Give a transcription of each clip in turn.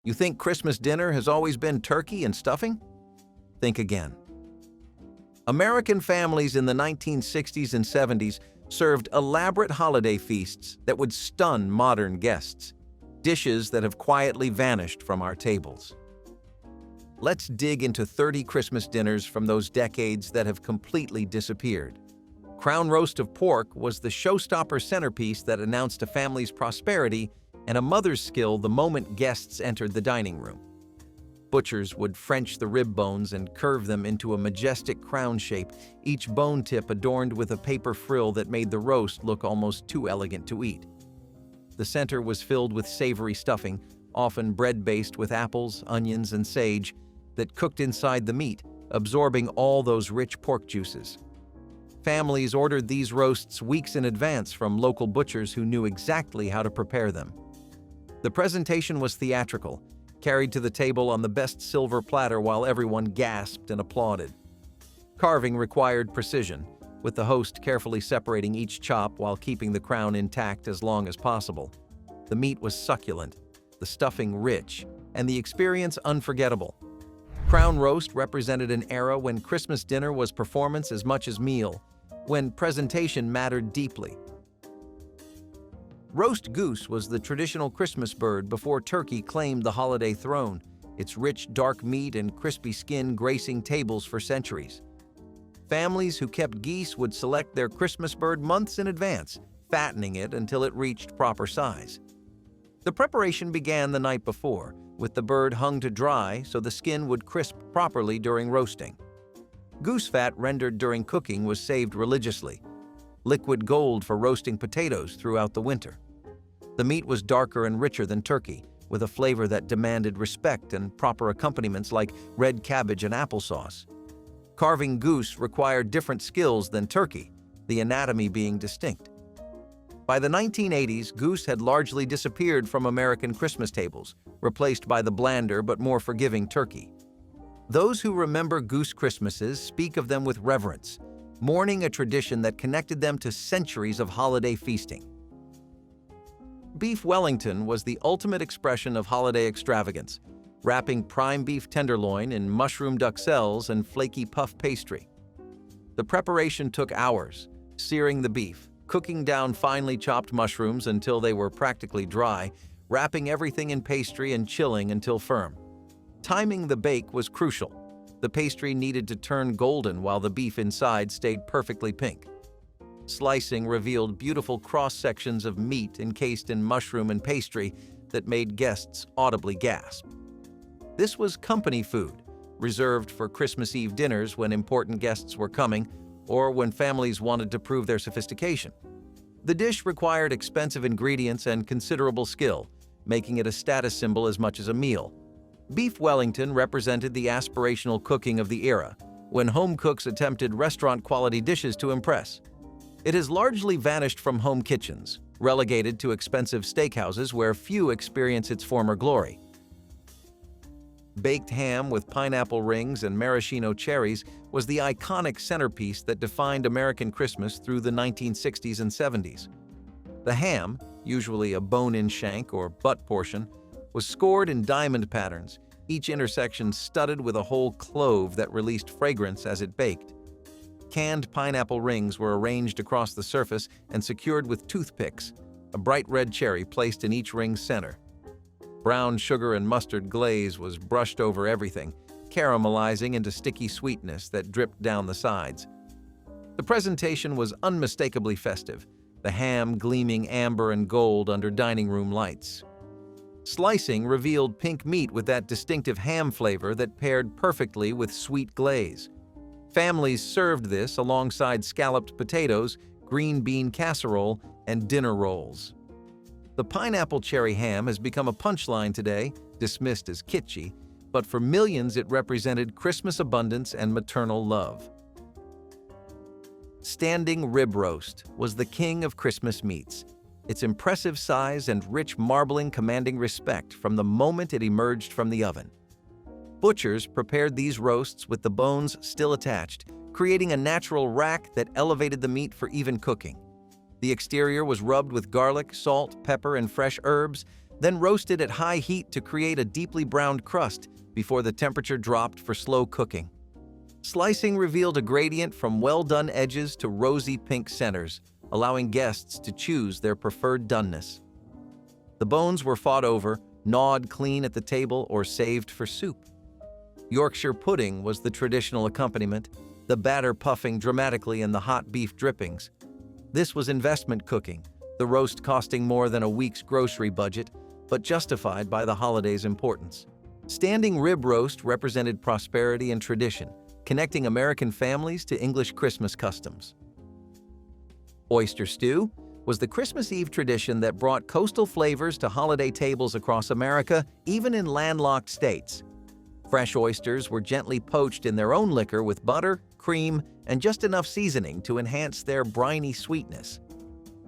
You think Christmas dinner has always been turkey and stuffing? Think again. American families in the 1960s and 70s served elaborate holiday feasts that would stun modern guests, dishes that have quietly vanished from our tables. Let's dig into 30 Christmas dinners from those decades that have completely disappeared. Crown roast of pork was the showstopper centerpiece that announced a family's prosperity and a mother's skill the moment guests entered the dining room. Butchers would French the rib bones and curve them into a majestic crown shape, each bone tip adorned with a paper frill that made the roast look almost too elegant to eat. The center was filled with savory stuffing, often bread-based with apples, onions, and sage, that cooked inside the meat, absorbing all those rich pork juices. Families ordered these roasts weeks in advance from local butchers who knew exactly how to prepare them. The presentation was theatrical, carried to the table on the best silver platter while everyone gasped and applauded. Carving required precision, with the host carefully separating each chop while keeping the crown intact as long as possible. The meat was succulent, the stuffing rich, and the experience unforgettable. Crown roast represented an era when Christmas dinner was performance as much as meal, when presentation mattered deeply. Roast goose was the traditional Christmas bird before turkey claimed the holiday throne, its rich, dark meat and crispy skin gracing tables for centuries. Families who kept geese would select their Christmas bird months in advance, fattening it until it reached proper size. The preparation began the night before, with the bird hung to dry so the skin would crisp properly during roasting. Goose fat rendered during cooking was saved religiously, liquid gold for roasting potatoes throughout the winter. The meat was darker and richer than turkey, with a flavor that demanded respect and proper accompaniments like red cabbage and applesauce. Carving goose required different skills than turkey, the anatomy being distinct. By the 1980s, goose had largely disappeared from American Christmas tables, replaced by the blander but more forgiving turkey. Those who remember goose Christmases speak of them with reverence, mourning a tradition that connected them to centuries of holiday feasting. Beef Wellington was the ultimate expression of holiday extravagance, wrapping prime beef tenderloin in mushroom duxelles and flaky puff pastry. The preparation took hours, searing the beef, cooking down finely chopped mushrooms until they were practically dry, wrapping everything in pastry and chilling until firm. Timing the bake was crucial. The pastry needed to turn golden while the beef inside stayed perfectly pink. Slicing revealed beautiful cross-sections of meat encased in mushroom and pastry that made guests audibly gasp. This was company food, reserved for Christmas Eve dinners when important guests were coming or when families wanted to prove their sophistication. The dish required expensive ingredients and considerable skill, making it a status symbol as much as a meal. Beef Wellington represented the aspirational cooking of the era, when home cooks attempted restaurant-quality dishes to impress. It has largely vanished from home kitchens, relegated to expensive steakhouses where few experience its former glory. Baked ham with pineapple rings and maraschino cherries was the iconic centerpiece that defined American Christmas through the 1960s and 70s. The ham, usually a bone-in shank or butt portion, was scored in diamond patterns, each intersection studded with a whole clove that released fragrance as it baked. Canned pineapple rings were arranged across the surface and secured with toothpicks, a bright red cherry placed in each ring's center. Brown sugar and mustard glaze was brushed over everything, caramelizing into sticky sweetness that dripped down the sides. The presentation was unmistakably festive, the ham gleaming amber and gold under dining room lights. Slicing revealed pink meat with that distinctive ham flavor that paired perfectly with sweet glaze. Families served this alongside scalloped potatoes, green bean casserole, and dinner rolls. The pineapple cherry ham has become a punchline today, dismissed as kitschy, but for millions it represented Christmas abundance and maternal love. Standing rib roast was the king of Christmas meats, its impressive size and rich marbling commanding respect from the moment it emerged from the oven. Butchers prepared these roasts with the bones still attached, creating a natural rack that elevated the meat for even cooking. The exterior was rubbed with garlic, salt, pepper, and fresh herbs, then roasted at high heat to create a deeply browned crust before the temperature dropped for slow cooking. Slicing revealed a gradient from well-done edges to rosy pink centers, allowing guests to choose their preferred doneness. The bones were fought over, gnawed clean at the table, or saved for soup. Yorkshire pudding was the traditional accompaniment, the batter puffing dramatically in the hot beef drippings. This was investment cooking, the roast costing more than a week's grocery budget, but justified by the holiday's importance. Standing rib roast represented prosperity and tradition, connecting American families to English Christmas customs. Oyster stew was the Christmas Eve tradition that brought coastal flavors to holiday tables across America, even in landlocked states. Fresh oysters were gently poached in their own liquor with butter, cream, and just enough seasoning to enhance their briny sweetness.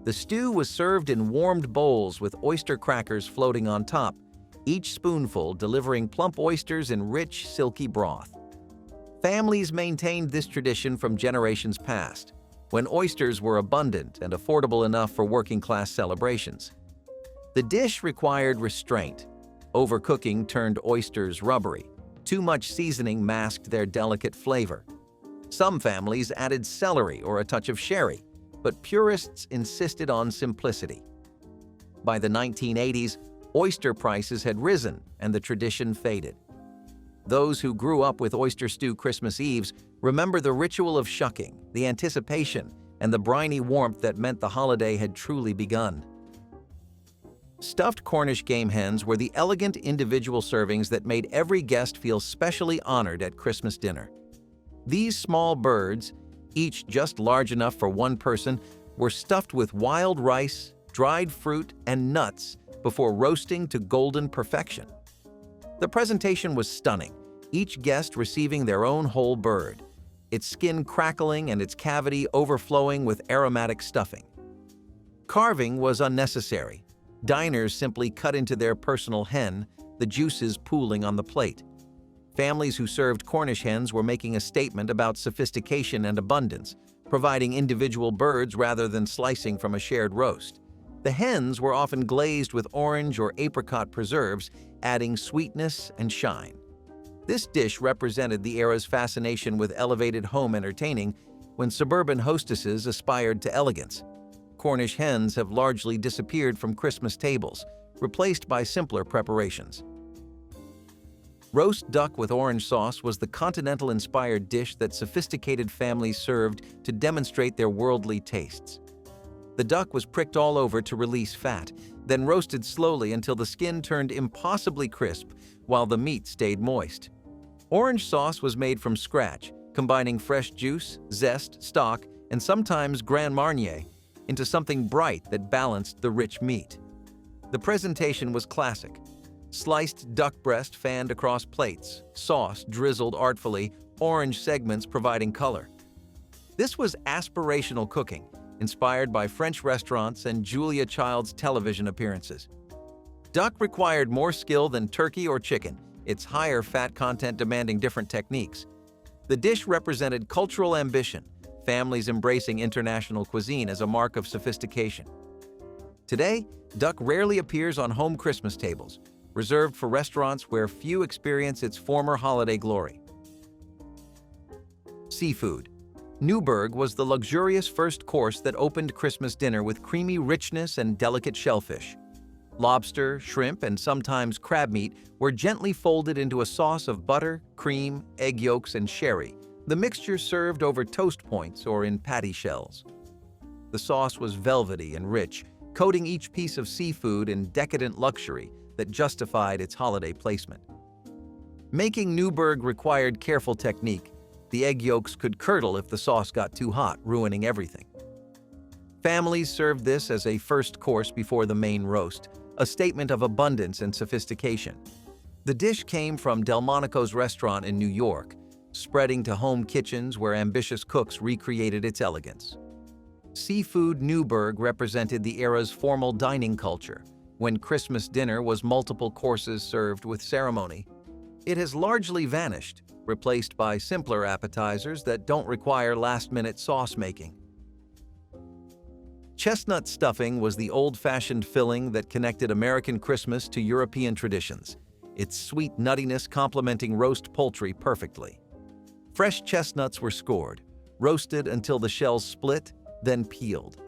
The stew was served in warmed bowls with oyster crackers floating on top, each spoonful delivering plump oysters in rich, silky broth. Families maintained this tradition from generations past, when oysters were abundant and affordable enough for working-class celebrations. The dish required restraint. Overcooking turned oysters rubbery. Too much seasoning masked their delicate flavor. Some families added celery or a touch of sherry, but purists insisted on simplicity. By the 1980s, oyster prices had risen and the tradition faded. Those who grew up with oyster stew Christmas Eves remember the ritual of shucking, the anticipation, and the briny warmth that meant the holiday had truly begun. Stuffed Cornish game hens were the elegant individual servings that made every guest feel specially honored at Christmas dinner. These small birds, each just large enough for one person, were stuffed with wild rice, dried fruit, and nuts before roasting to golden perfection. The presentation was stunning, each guest receiving their own whole bird, its skin crackling and its cavity overflowing with aromatic stuffing. Carving was unnecessary. Diners simply cut into their personal hen, the juices pooling on the plate. Families who served Cornish hens were making a statement about sophistication and abundance, providing individual birds rather than slicing from a shared roast. The hens were often glazed with orange or apricot preserves, adding sweetness and shine. This dish represented the era's fascination with elevated home entertaining when suburban hostesses aspired to elegance. Cornish hens have largely disappeared from Christmas tables, replaced by simpler preparations. Roast duck with orange sauce was the continental-inspired dish that sophisticated families served to demonstrate their worldly tastes. The duck was pricked all over to release fat, then roasted slowly until the skin turned impossibly crisp while the meat stayed moist. Orange sauce was made from scratch, combining fresh juice, zest, stock, and sometimes Grand Marnier into something bright that balanced the rich meat. The presentation was classic. Sliced duck breast fanned across plates, sauce drizzled artfully, orange segments providing color. This was aspirational cooking, inspired by French restaurants and Julia Child's television appearances. Duck required more skill than turkey or chicken, its higher fat content demanding different techniques. The dish represented cultural ambition, families embracing international cuisine as a mark of sophistication. Today, duck rarely appears on home Christmas tables, reserved for restaurants where few experience its former holiday glory. Seafood. Newburg was the luxurious first course that opened Christmas dinner with creamy richness and delicate shellfish. Lobster, shrimp, and sometimes crab meat were gently folded into a sauce of butter, cream, egg yolks, and sherry, the mixture served over toast points or in patty shells. The sauce was velvety and rich, coating each piece of seafood in decadent luxury that justified its holiday placement. Making Newburg required careful technique. The egg yolks could curdle if the sauce got too hot, ruining everything. Families served this as a first course before the main roast, a statement of abundance and sophistication. The dish came from Delmonico's restaurant in New York, spreading to home kitchens where ambitious cooks recreated its elegance. Seafood Newburg represented the era's formal dining culture, when Christmas dinner was multiple courses served with ceremony. It has largely vanished, replaced by simpler appetizers that don't require last-minute sauce making. Chestnut stuffing was the old-fashioned filling that connected American Christmas to European traditions, its sweet nuttiness complementing roast poultry perfectly. Fresh chestnuts were scored, roasted until the shells split, then peeled.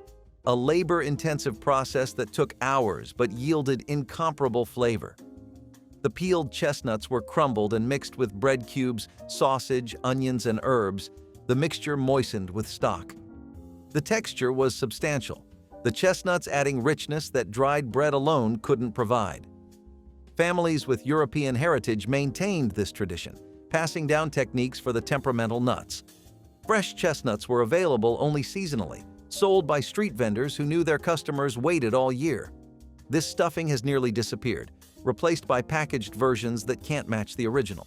A labor-intensive process that took hours but yielded incomparable flavor. The peeled chestnuts were crumbled and mixed with bread cubes, sausage, onions, and herbs, the mixture moistened with stock. The texture was substantial, the chestnuts adding richness that dried bread alone couldn't provide. Families with European heritage maintained this tradition, passing down techniques for the temperamental nuts. Fresh chestnuts were available only seasonally, sold by street vendors who knew their customers waited all year. This stuffing has nearly disappeared, replaced by packaged versions that can't match the original.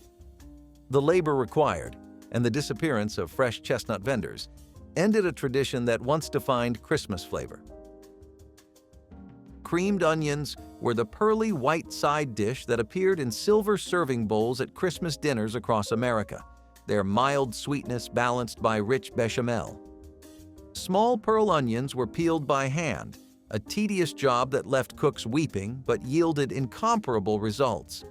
The labor required, and the disappearance of fresh chestnut vendors, ended a tradition that once defined Christmas flavor. Creamed onions were the pearly white side dish that appeared in silver serving bowls at Christmas dinners across America, their mild sweetness balanced by rich bechamel. Small pearl onions were peeled by hand, a tedious job that left cooks weeping but yielded incomparable results.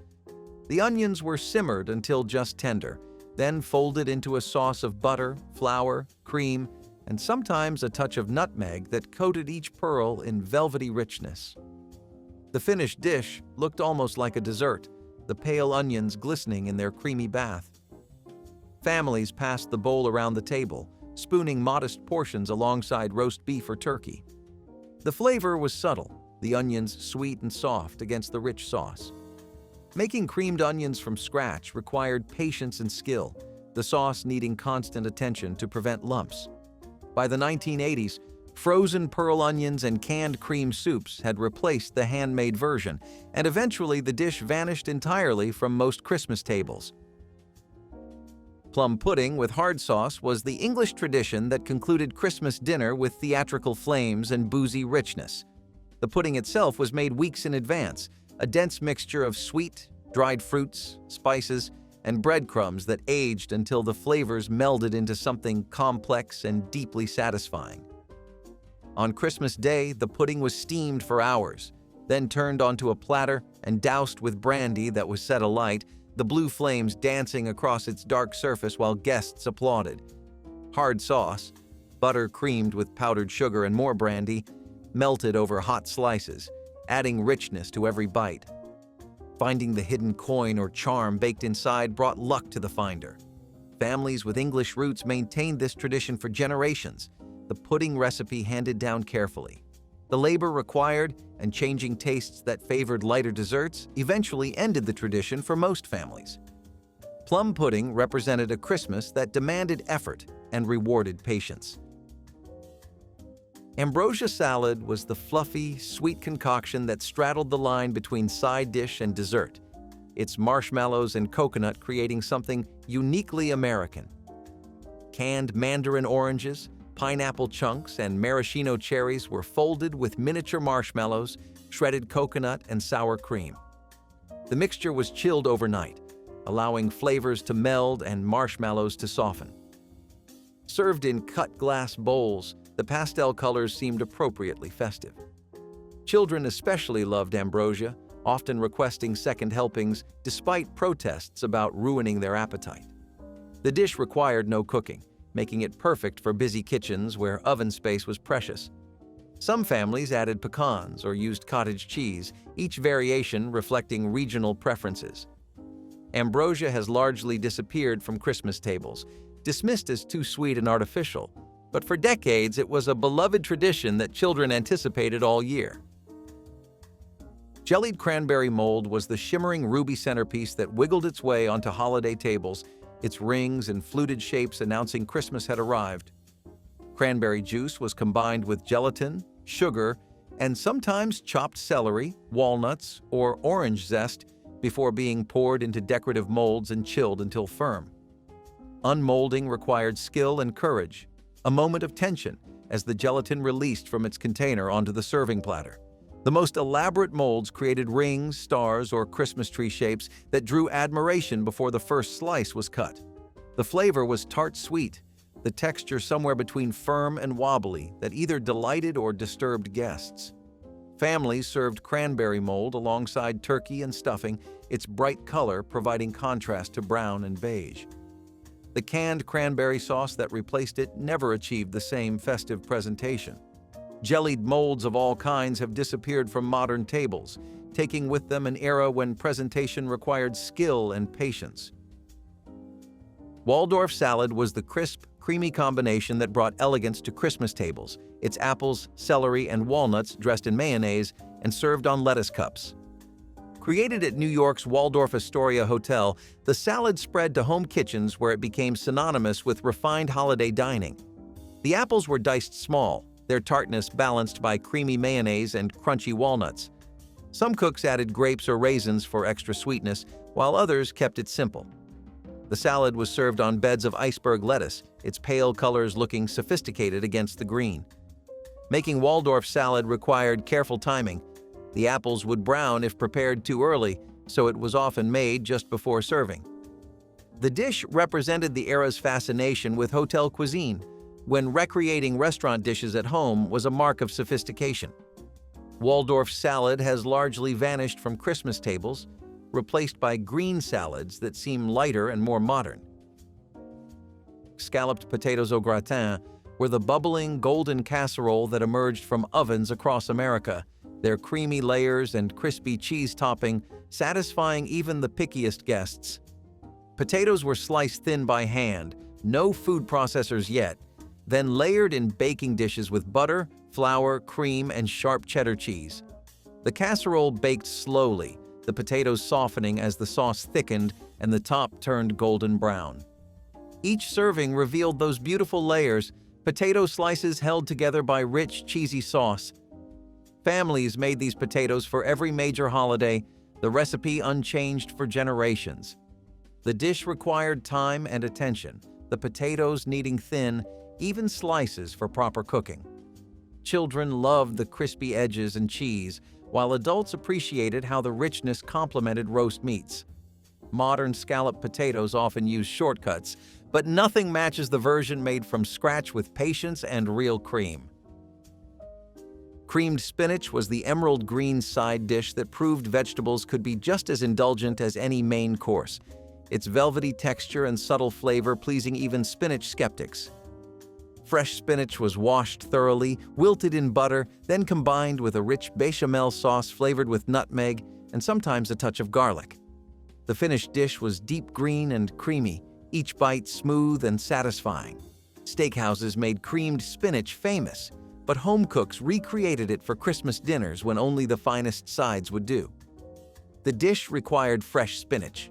The onions were simmered until just tender, then folded into a sauce of butter, flour, cream, and sometimes a touch of nutmeg that coated each pearl in velvety richness. The finished dish looked almost like a dessert, the pale onions glistening in their creamy bath. Families passed the bowl around the table, spooning modest portions alongside roast beef or turkey. The flavor was subtle, the onions sweet and soft against the rich sauce. Making creamed onions from scratch required patience and skill, the sauce needing constant attention to prevent lumps. By the 1980s, frozen pearl onions and canned cream soups had replaced the handmade version, and eventually the dish vanished entirely from most Christmas tables. Plum pudding with hard sauce was the English tradition that concluded Christmas dinner with theatrical flames and boozy richness. The pudding itself was made weeks in advance, a dense mixture of sweet, dried fruits, spices, and breadcrumbs that aged until the flavors melded into something complex and deeply satisfying. On Christmas Day, the pudding was steamed for hours, then turned onto a platter and doused with brandy that was set alight, the blue flames dancing across its dark surface while guests applauded. Hard sauce, butter creamed with powdered sugar and more brandy, melted over hot slices, adding richness to every bite. Finding the hidden coin or charm baked inside brought luck to the finder. Families with English roots maintained this tradition for generations, the pudding recipe handed down carefully. The labor required and changing tastes that favored lighter desserts eventually ended the tradition for most families. Plum pudding represented a Christmas that demanded effort and rewarded patience. Ambrosia salad was the fluffy, sweet concoction that straddled the line between side dish and dessert, its marshmallows and coconut creating something uniquely American. Canned mandarin oranges, pineapple chunks, and maraschino cherries were folded with miniature marshmallows, shredded coconut, and sour cream. The mixture was chilled overnight, allowing flavors to meld and marshmallows to soften. Served in cut glass bowls, the pastel colors seemed appropriately festive. Children especially loved ambrosia, often requesting second helpings despite protests about ruining their appetite. The dish required no cooking, making it perfect for busy kitchens where oven space was precious. Some families added pecans or used cottage cheese, each variation reflecting regional preferences. Ambrosia has largely disappeared from Christmas tables, dismissed as too sweet and artificial, but for decades it was a beloved tradition that children anticipated all year. Jellied cranberry mold was the shimmering ruby centerpiece that wiggled its way onto holiday tables, its rings and fluted shapes announcing Christmas had arrived. Cranberry juice was combined with gelatin, sugar, and sometimes chopped celery, walnuts, or orange zest before being poured into decorative molds and chilled until firm. Unmolding required skill and courage, a moment of tension as the gelatin released from its container onto the serving platter. The most elaborate molds created rings, stars, or Christmas tree shapes that drew admiration before the first slice was cut. The flavor was tart sweet, the texture somewhere between firm and wobbly that either delighted or disturbed guests. Families served cranberry mold alongside turkey and stuffing, its bright color providing contrast to brown and beige. The canned cranberry sauce that replaced it never achieved the same festive presentation. Jellied molds of all kinds have disappeared from modern tables, taking with them an era when presentation required skill and patience. Waldorf salad was the crisp, creamy combination that brought elegance to Christmas tables, its apples, celery, and walnuts dressed in mayonnaise and served on lettuce cups. Created at New York's Waldorf Astoria Hotel, the salad spread to home kitchens where it became synonymous with refined holiday dining. The apples were diced small, their tartness balanced by creamy mayonnaise and crunchy walnuts. Some cooks added grapes or raisins for extra sweetness, while others kept it simple. The salad was served on beds of iceberg lettuce, its pale colors looking sophisticated against the green. Making Waldorf salad required careful timing. The apples would brown if prepared too early, so it was often made just before serving. The dish represented the era's fascination with hotel cuisine, when recreating restaurant dishes at home was a mark of sophistication. Waldorf salad has largely vanished from Christmas tables, replaced by green salads that seem lighter and more modern. Scalloped potatoes au gratin were the bubbling, golden casserole that emerged from ovens across America, their creamy layers and crispy cheese topping satisfying even the pickiest guests. Potatoes were sliced thin by hand, no food processors yet, then layered in baking dishes with butter, flour, cream, and sharp cheddar cheese. The casserole baked slowly, the potatoes softening as the sauce thickened and the top turned golden brown. Each serving revealed those beautiful layers, potato slices held together by rich, cheesy sauce. Families made these potatoes for every major holiday, the recipe unchanged for generations. The dish required time and attention, the potatoes needing thin, even slices for proper cooking. Children loved the crispy edges and cheese, while adults appreciated how the richness complemented roast meats. Modern scalloped potatoes often use shortcuts, but nothing matches the version made from scratch with patience and real cream. Creamed spinach was the emerald green side dish that proved vegetables could be just as indulgent as any main course, its velvety texture and subtle flavor pleasing even spinach skeptics. Fresh spinach was washed thoroughly, wilted in butter, then combined with a rich bechamel sauce flavored with nutmeg and sometimes a touch of garlic. The finished dish was deep green and creamy, each bite smooth and satisfying. Steakhouses made creamed spinach famous, but home cooks recreated it for Christmas dinners when only the finest sides would do. The dish required fresh spinach.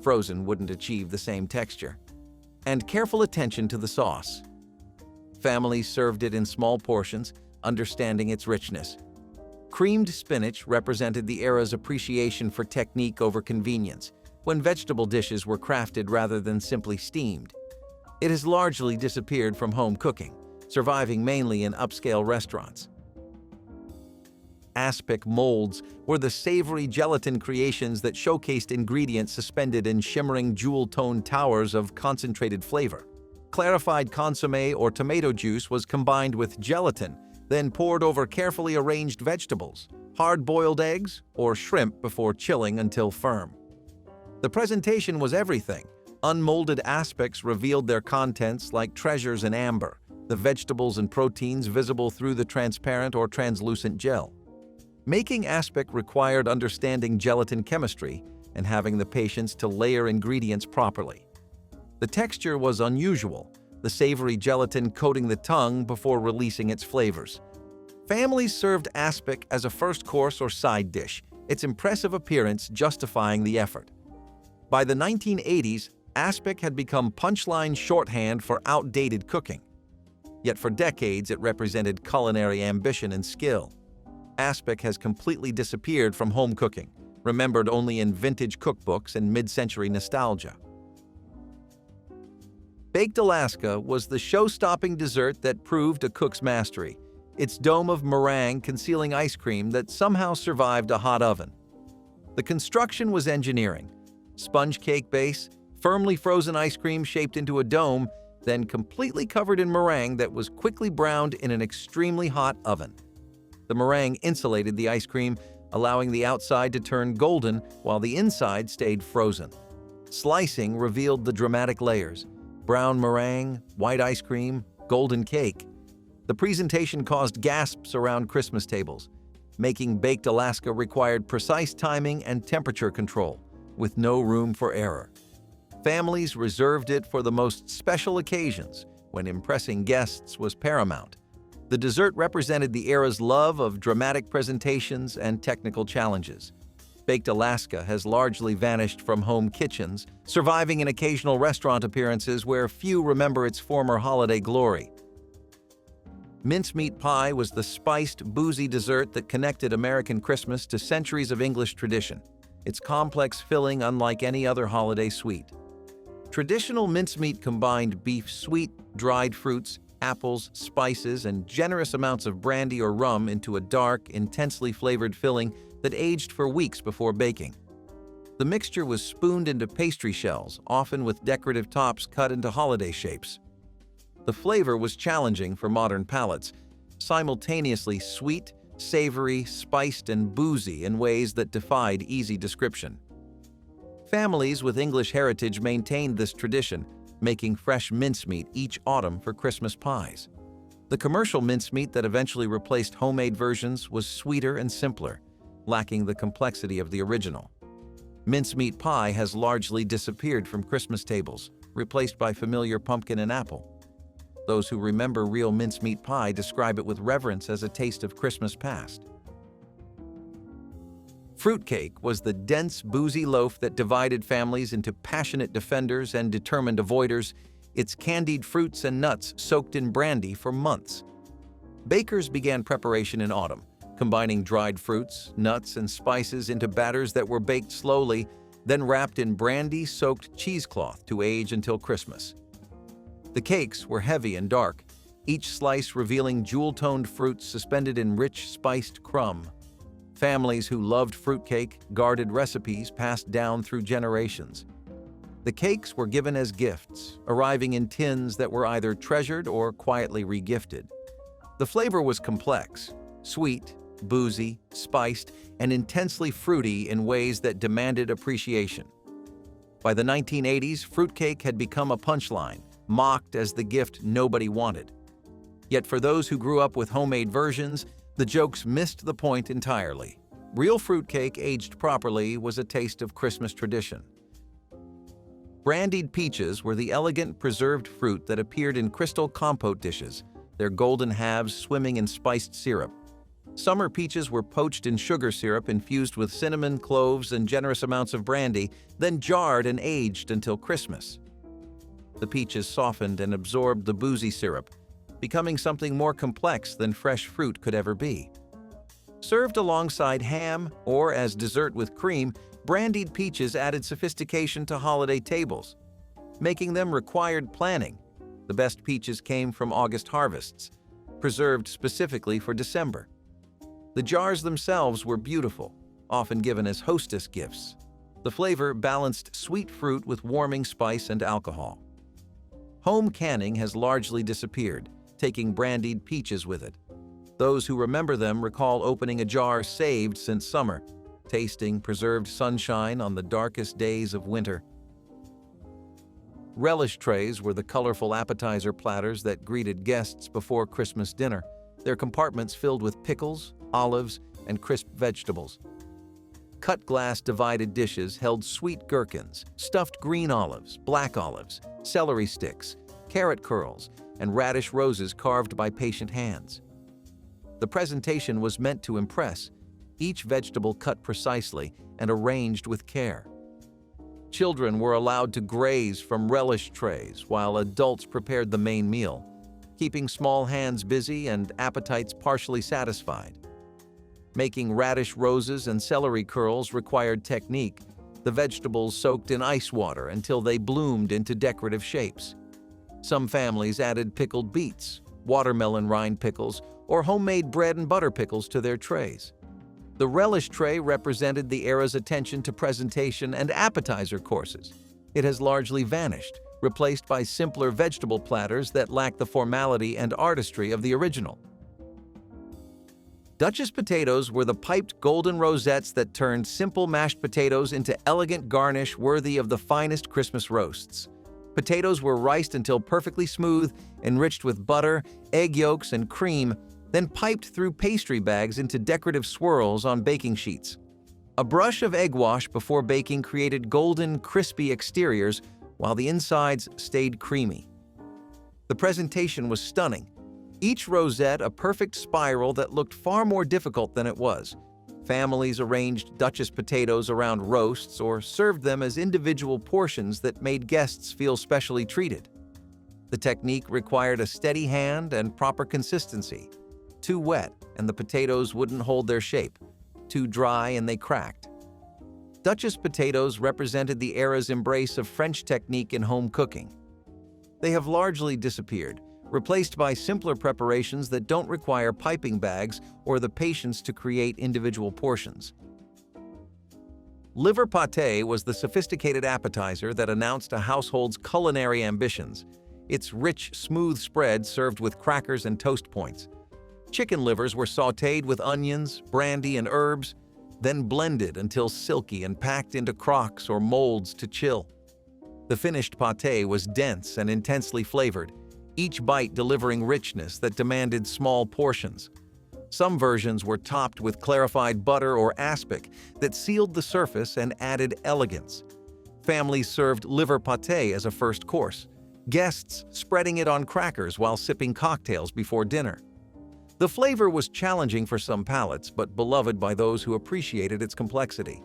Frozen wouldn't achieve the same texture. And careful attention to the sauce. Families served it in small portions, understanding its richness. Creamed spinach represented the era's appreciation for technique over convenience, when vegetable dishes were crafted rather than simply steamed. It has largely disappeared from home cooking, surviving mainly in upscale restaurants. Aspic molds were the savory gelatin creations that showcased ingredients suspended in shimmering jewel-toned towers of concentrated flavor. Clarified consommé or tomato juice was combined with gelatin, then poured over carefully arranged vegetables, hard-boiled eggs, or shrimp before chilling until firm. The presentation was everything. Unmolded aspics revealed their contents like treasures in amber, the vegetables and proteins visible through the transparent or translucent gel. Making aspic required understanding gelatin chemistry and having the patience to layer ingredients properly. The texture was unusual, the savory gelatin coating the tongue before releasing its flavors. Families served aspic as a first course or side dish, its impressive appearance justifying the effort. By the 1980s, aspic had become punchline shorthand for outdated cooking. Yet for decades it represented culinary ambition and skill. Aspic has completely disappeared from home cooking, remembered only in vintage cookbooks and mid-century nostalgia. Baked Alaska was the show-stopping dessert that proved a cook's mastery, its dome of meringue concealing ice cream that somehow survived a hot oven. The construction was engineering. Sponge cake base, firmly frozen ice cream shaped into a dome, then completely covered in meringue that was quickly browned in an extremely hot oven. The meringue insulated the ice cream, allowing the outside to turn golden while the inside stayed frozen. Slicing revealed the dramatic layers: brown meringue, white ice cream, golden cake. The presentation caused gasps around Christmas tables. Making Baked Alaska required precise timing and temperature control, with no room for error. Families reserved it for the most special occasions, when impressing guests was paramount. The dessert represented the era's love of dramatic presentations and technical challenges. Baked Alaska has largely vanished from home kitchens, surviving in occasional restaurant appearances where few remember its former holiday glory. Mincemeat pie was the spiced, boozy dessert that connected American Christmas to centuries of English tradition, its complex filling unlike any other holiday sweet. Traditional mincemeat combined beef sweet, dried fruits, apples, spices, and generous amounts of brandy or rum into a dark, intensely flavored filling that aged for weeks before baking. The mixture was spooned into pastry shells, often with decorative tops cut into holiday shapes. The flavor was challenging for modern palates, simultaneously sweet, savory, spiced, and boozy in ways that defied easy description. Families with English heritage maintained this tradition, making fresh mincemeat each autumn for Christmas pies. The commercial mincemeat that eventually replaced homemade versions was sweeter and simpler, lacking the complexity of the original. Mincemeat pie has largely disappeared from Christmas tables, replaced by familiar pumpkin and apple. Those who remember real mincemeat pie describe it with reverence as a taste of Christmas past. Fruitcake was the dense, boozy loaf that divided families into passionate defenders and determined avoiders, its candied fruits and nuts soaked in brandy for months. Bakers began preparation in autumn, combining dried fruits, nuts, and spices into batters that were baked slowly, then wrapped in brandy-soaked cheesecloth to age until Christmas. The cakes were heavy and dark, each slice revealing jewel-toned fruits suspended in rich, spiced crumb. Families who loved fruitcake guarded recipes passed down through generations. The cakes were given as gifts, arriving in tins that were either treasured or quietly regifted. The flavor was complex, sweet, boozy, spiced, and intensely fruity in ways that demanded appreciation. By the 1980s, fruitcake had become a punchline, mocked as the gift nobody wanted. Yet for those who grew up with homemade versions, the jokes missed the point entirely. Real fruitcake aged properly was a taste of Christmas tradition. Brandied peaches were the elegant preserved fruit that appeared in crystal compote dishes, their golden halves swimming in spiced syrup. Summer peaches were poached in sugar syrup infused with cinnamon, cloves, and generous amounts of brandy, then jarred and aged until Christmas. The peaches softened and absorbed the boozy syrup, becoming something more complex than fresh fruit could ever be. Served alongside ham or as dessert with cream, brandied peaches added sophistication to holiday tables, making them required planning. The best peaches came from August harvests, preserved specifically for December. The jars themselves were beautiful, often given as hostess gifts. The flavor balanced sweet fruit with warming spice and alcohol. Home canning has largely disappeared, taking brandied peaches with it. Those who remember them recall opening a jar saved since summer, tasting preserved sunshine on the darkest days of winter. Relish trays were the colorful appetizer platters that greeted guests before Christmas dinner, their compartments filled with pickles, olives, and crisp vegetables. Cut glass divided dishes held sweet gherkins, stuffed green olives, black olives, celery sticks, carrot curls, and radish roses carved by patient hands. The presentation was meant to impress, each vegetable cut precisely and arranged with care. Children were allowed to graze from relish trays while adults prepared the main meal, keeping small hands busy and appetites partially satisfied. Making radish roses and celery curls required technique, the vegetables soaked in ice water until they bloomed into decorative shapes. Some families added pickled beets, watermelon rind pickles, or homemade bread and butter pickles to their trays. The relish tray represented the era's attention to presentation and appetizer courses. It has largely vanished, replaced by simpler vegetable platters that lack the formality and artistry of the original. Duchess potatoes were the piped golden rosettes that turned simple mashed potatoes into elegant garnish worthy of the finest Christmas roasts. Potatoes were riced until perfectly smooth, enriched with butter, egg yolks, and cream, then piped through pastry bags into decorative swirls on baking sheets. A brush of egg wash before baking created golden, crispy exteriors, while the insides stayed creamy. The presentation was stunning. Each rosette a perfect spiral that looked far more difficult than it was. Families arranged Duchess potatoes around roasts or served them as individual portions that made guests feel specially treated. The technique required a steady hand and proper consistency. Too wet, and the potatoes wouldn't hold their shape. Too dry, and they cracked. Duchess potatoes represented the era's embrace of French technique in home cooking. They have largely disappeared, replaced by simpler preparations that don't require piping bags or the patience to create individual portions. Liver pâté was the sophisticated appetizer that announced a household's culinary ambitions. Its rich, smooth spread served with crackers and toast points. Chicken livers were sautéed with onions, brandy, and herbs, then blended until silky and packed into crocks or molds to chill. The finished pâté was dense and intensely flavored, each bite delivering richness that demanded small portions. Some versions were topped with clarified butter or aspic that sealed the surface and added elegance. Families served liver pâté as a first course, guests spreading it on crackers while sipping cocktails before dinner. The flavor was challenging for some palates, but beloved by those who appreciated its complexity.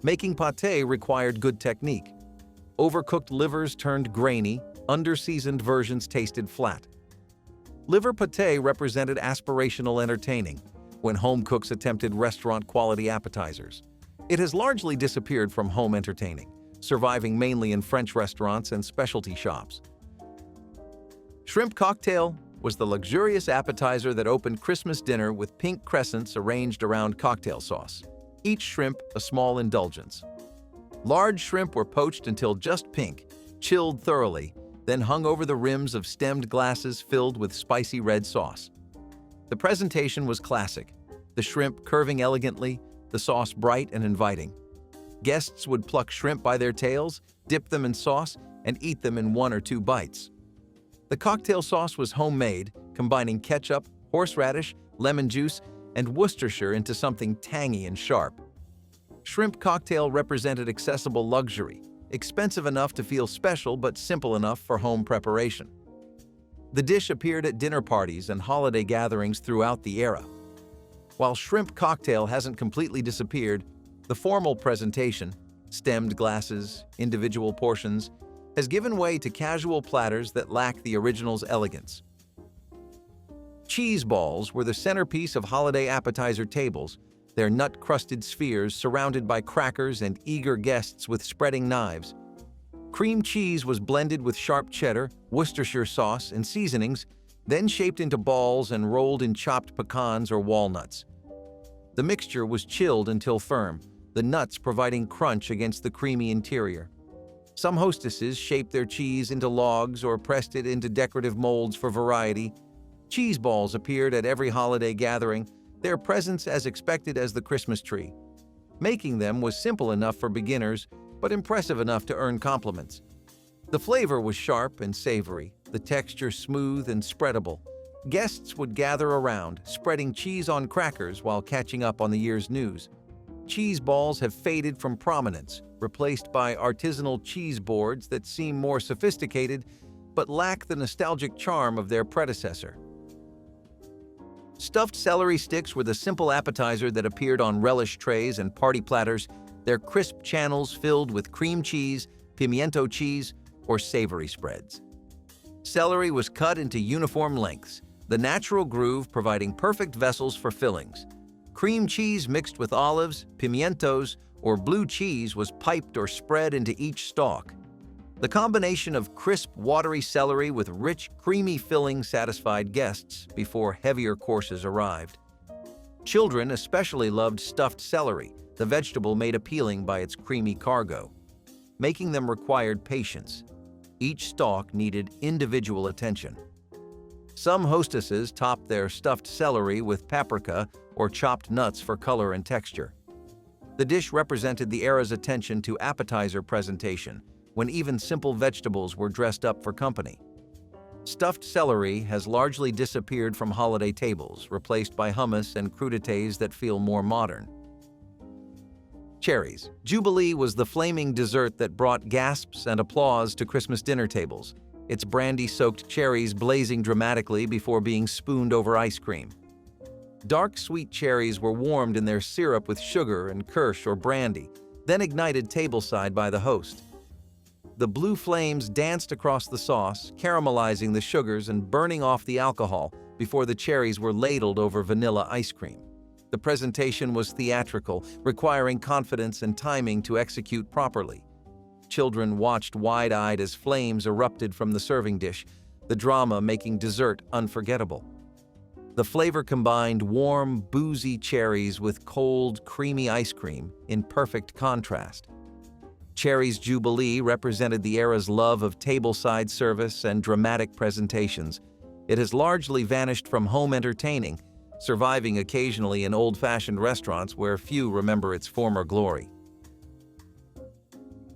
Making pâté required good technique. Overcooked livers turned grainy, under-seasoned versions tasted flat. Liver pâté represented aspirational entertaining, when home cooks attempted restaurant-quality appetizers. It has largely disappeared from home entertaining, surviving mainly in French restaurants and specialty shops. Shrimp cocktail was the luxurious appetizer that opened Christmas dinner with pink crescents arranged around cocktail sauce. Each shrimp a small indulgence. Large shrimp were poached until just pink, chilled thoroughly, then hung over the rims of stemmed glasses filled with spicy red sauce. The presentation was classic, the shrimp curving elegantly, the sauce bright and inviting. Guests would pluck shrimp by their tails, dip them in sauce, and eat them in 1 or 2 bites. The cocktail sauce was homemade, combining ketchup, horseradish, lemon juice, and Worcestershire into something tangy and sharp. Shrimp cocktail represented accessible luxury, expensive enough to feel special but simple enough for home preparation. The dish appeared at dinner parties and holiday gatherings throughout the era. While shrimp cocktail hasn't completely disappeared, the formal presentation, stemmed glasses, individual portions, has given way to casual platters that lack the original's elegance. Cheese balls were the centerpiece of holiday appetizer tables, their nut-crusted spheres surrounded by crackers and eager guests with spreading knives. Cream cheese was blended with sharp cheddar, Worcestershire sauce, and seasonings, then shaped into balls and rolled in chopped pecans or walnuts. The mixture was chilled until firm, the nuts providing crunch against the creamy interior. Some hostesses shaped their cheese into logs or pressed it into decorative molds for variety. Cheese balls appeared at every holiday gathering, their presence as expected as the Christmas tree. Making them was simple enough for beginners, but impressive enough to earn compliments. The flavor was sharp and savory, the texture smooth and spreadable. Guests would gather around, spreading cheese on crackers while catching up on the year's news. Cheese balls have faded from prominence, replaced by artisanal cheese boards that seem more sophisticated but lack the nostalgic charm of their predecessor. Stuffed celery sticks were the simple appetizer that appeared on relish trays and party platters, their crisp channels filled with cream cheese, pimiento cheese, or savory spreads. Celery was cut into uniform lengths, the natural groove providing perfect vessels for fillings. Cream cheese mixed with olives, pimientos, or blue cheese was piped or spread into each stalk. The combination of crisp, watery celery with rich, creamy filling satisfied guests before heavier courses arrived. Children especially loved stuffed celery, the vegetable made appealing by its creamy cargo. Making them required patience. Each stalk needed individual attention. Some hostesses topped their stuffed celery with paprika or chopped nuts for color and texture. The dish represented the era's attention to appetizer presentation, when even simple vegetables were dressed up for company. Stuffed celery has largely disappeared from holiday tables, replaced by hummus and crudités that feel more modern. Cherries. Jubilee was the flaming dessert that brought gasps and applause to Christmas dinner tables, its brandy-soaked cherries blazing dramatically before being spooned over ice cream. Dark sweet cherries were warmed in their syrup with sugar and kirsch or brandy, then ignited tableside by the host. The blue flames danced across the sauce, caramelizing the sugars and burning off the alcohol before the cherries were ladled over vanilla ice cream. The presentation was theatrical, requiring confidence and timing to execute properly. Children watched wide-eyed as flames erupted from the serving dish, the drama making dessert unforgettable. The flavor combined warm, boozy cherries with cold, creamy ice cream in perfect contrast. Cherries Jubilee represented the era's love of tableside service and dramatic presentations. It has largely vanished from home entertaining, surviving occasionally in old-fashioned restaurants where few remember its former glory.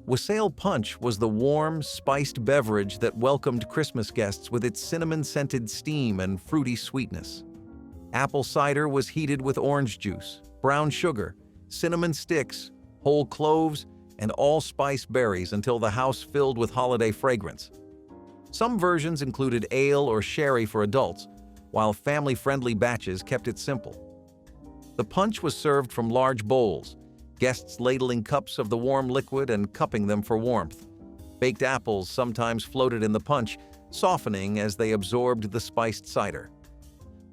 Wassail Punch was the warm, spiced beverage that welcomed Christmas guests with its cinnamon-scented steam and fruity sweetness. Apple cider was heated with orange juice, brown sugar, cinnamon sticks, whole cloves, and allspice berries until the house filled with holiday fragrance. Some versions included ale or sherry for adults, while family-friendly batches kept it simple. The punch was served from large bowls, guests ladling cups of the warm liquid and cupping them for warmth. Baked apples sometimes floated in the punch, softening as they absorbed the spiced cider.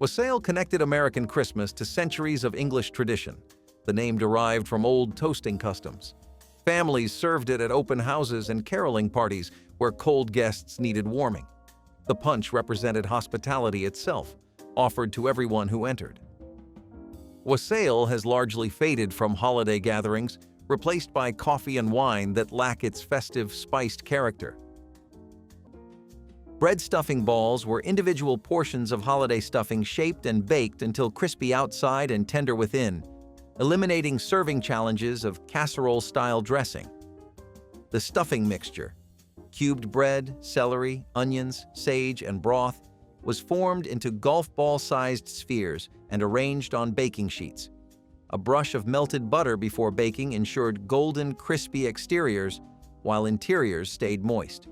Wassail connected American Christmas to centuries of English tradition. The name derived from old toasting customs. Families served it at open houses and caroling parties where cold guests needed warming. The punch represented hospitality itself, offered to everyone who entered. Wassail has largely faded from holiday gatherings, replaced by coffee and wine that lack its festive, spiced character. Bread stuffing balls were individual portions of holiday stuffing shaped and baked until crispy outside and tender within, eliminating serving challenges of casserole-style dressing. The stuffing mixture, cubed bread, celery, onions, sage, and broth, was formed into golf ball-sized spheres and arranged on baking sheets. A brush of melted butter before baking ensured golden, crispy exteriors, while interiors stayed moist.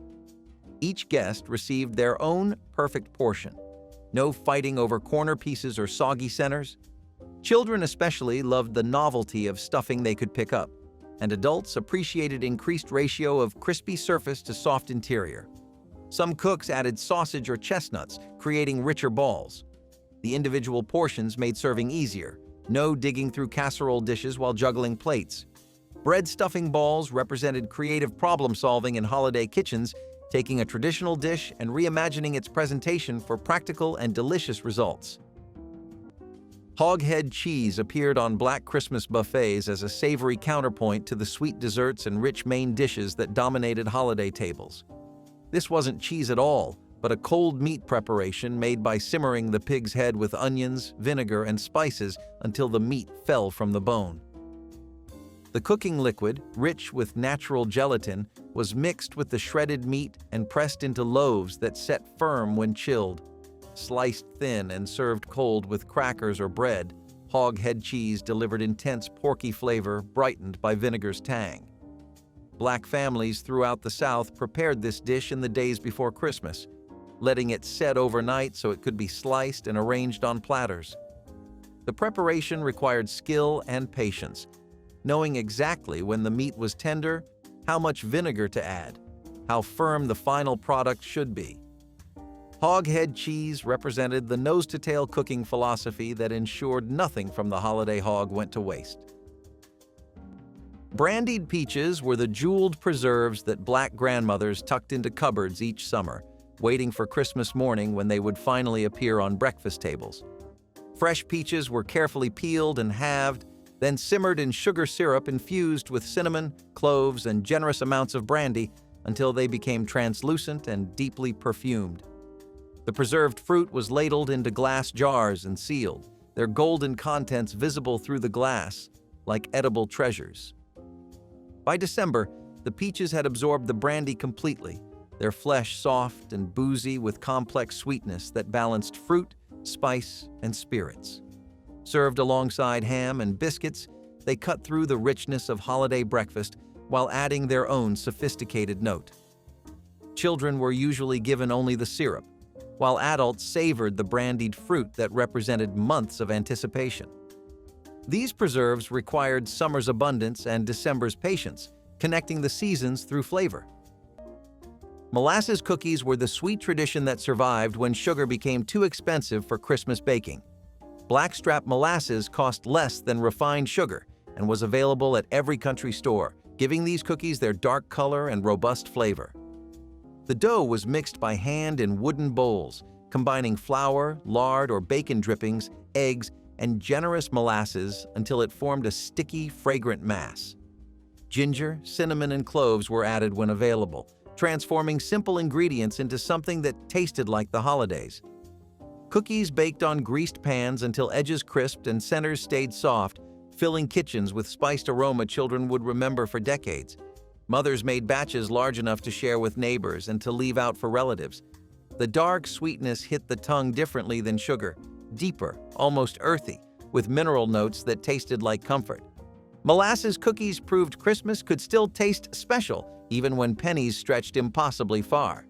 Each guest received their own perfect portion. No fighting over corner pieces or soggy centers. Children especially loved the novelty of stuffing they could pick up, and adults appreciated increased ratio of crispy surface to soft interior. Some cooks added sausage or chestnuts, creating richer balls. The individual portions made serving easier, no digging through casserole dishes while juggling plates. Bread stuffing balls represented creative problem-solving in holiday kitchens, taking a traditional dish and reimagining its presentation for practical and delicious results. Hog-head cheese appeared on Black Christmas buffets as a savory counterpoint to the sweet desserts and rich main dishes that dominated holiday tables. This wasn't cheese at all, but a cold meat preparation made by simmering the pig's head with onions, vinegar, and spices until the meat fell from the bone. The cooking liquid, rich with natural gelatin, was mixed with the shredded meat and pressed into loaves that set firm when chilled. Sliced thin and served cold with crackers or bread, hog head cheese delivered intense porky flavor brightened by vinegar's tang. Black families throughout the South prepared this dish in the days before Christmas, letting it set overnight so it could be sliced and arranged on platters. The preparation required skill and patience, knowing exactly when the meat was tender, how much vinegar to add, how firm the final product should be. Hog head cheese represented the nose-to-tail cooking philosophy that ensured nothing from the holiday hog went to waste. Brandied peaches were the jeweled preserves that Black grandmothers tucked into cupboards each summer, waiting for Christmas morning when they would finally appear on breakfast tables. Fresh peaches were carefully peeled and halved, then simmered in sugar syrup infused with cinnamon, cloves, and generous amounts of brandy until they became translucent and deeply perfumed. The preserved fruit was ladled into glass jars and sealed, their golden contents visible through the glass, like edible treasures. By December, the peaches had absorbed the brandy completely, their flesh soft and boozy with complex sweetness that balanced fruit, spice, and spirits. Served alongside ham and biscuits, they cut through the richness of holiday breakfast while adding their own sophisticated note. Children were usually given only the syrup, while adults savored the brandied fruit that represented months of anticipation. These preserves required summer's abundance and December's patience, connecting the seasons through flavor. Molasses cookies were the sweet tradition that survived when sugar became too expensive for Christmas baking. Blackstrap molasses cost less than refined sugar and was available at every country store, giving these cookies their dark color and robust flavor. The dough was mixed by hand in wooden bowls, combining flour, lard or bacon drippings, eggs, and generous molasses until it formed a sticky, fragrant mass. Ginger, cinnamon, and cloves were added when available, transforming simple ingredients into something that tasted like the holidays. Cookies baked on greased pans until edges crisped and centers stayed soft, filling kitchens with spiced aroma children would remember for decades. Mothers made batches large enough to share with neighbors and to leave out for relatives. The dark sweetness hit the tongue differently than sugar, deeper, almost earthy, with mineral notes that tasted like comfort. Molasses cookies proved Christmas could still taste special, even when pennies stretched impossibly far.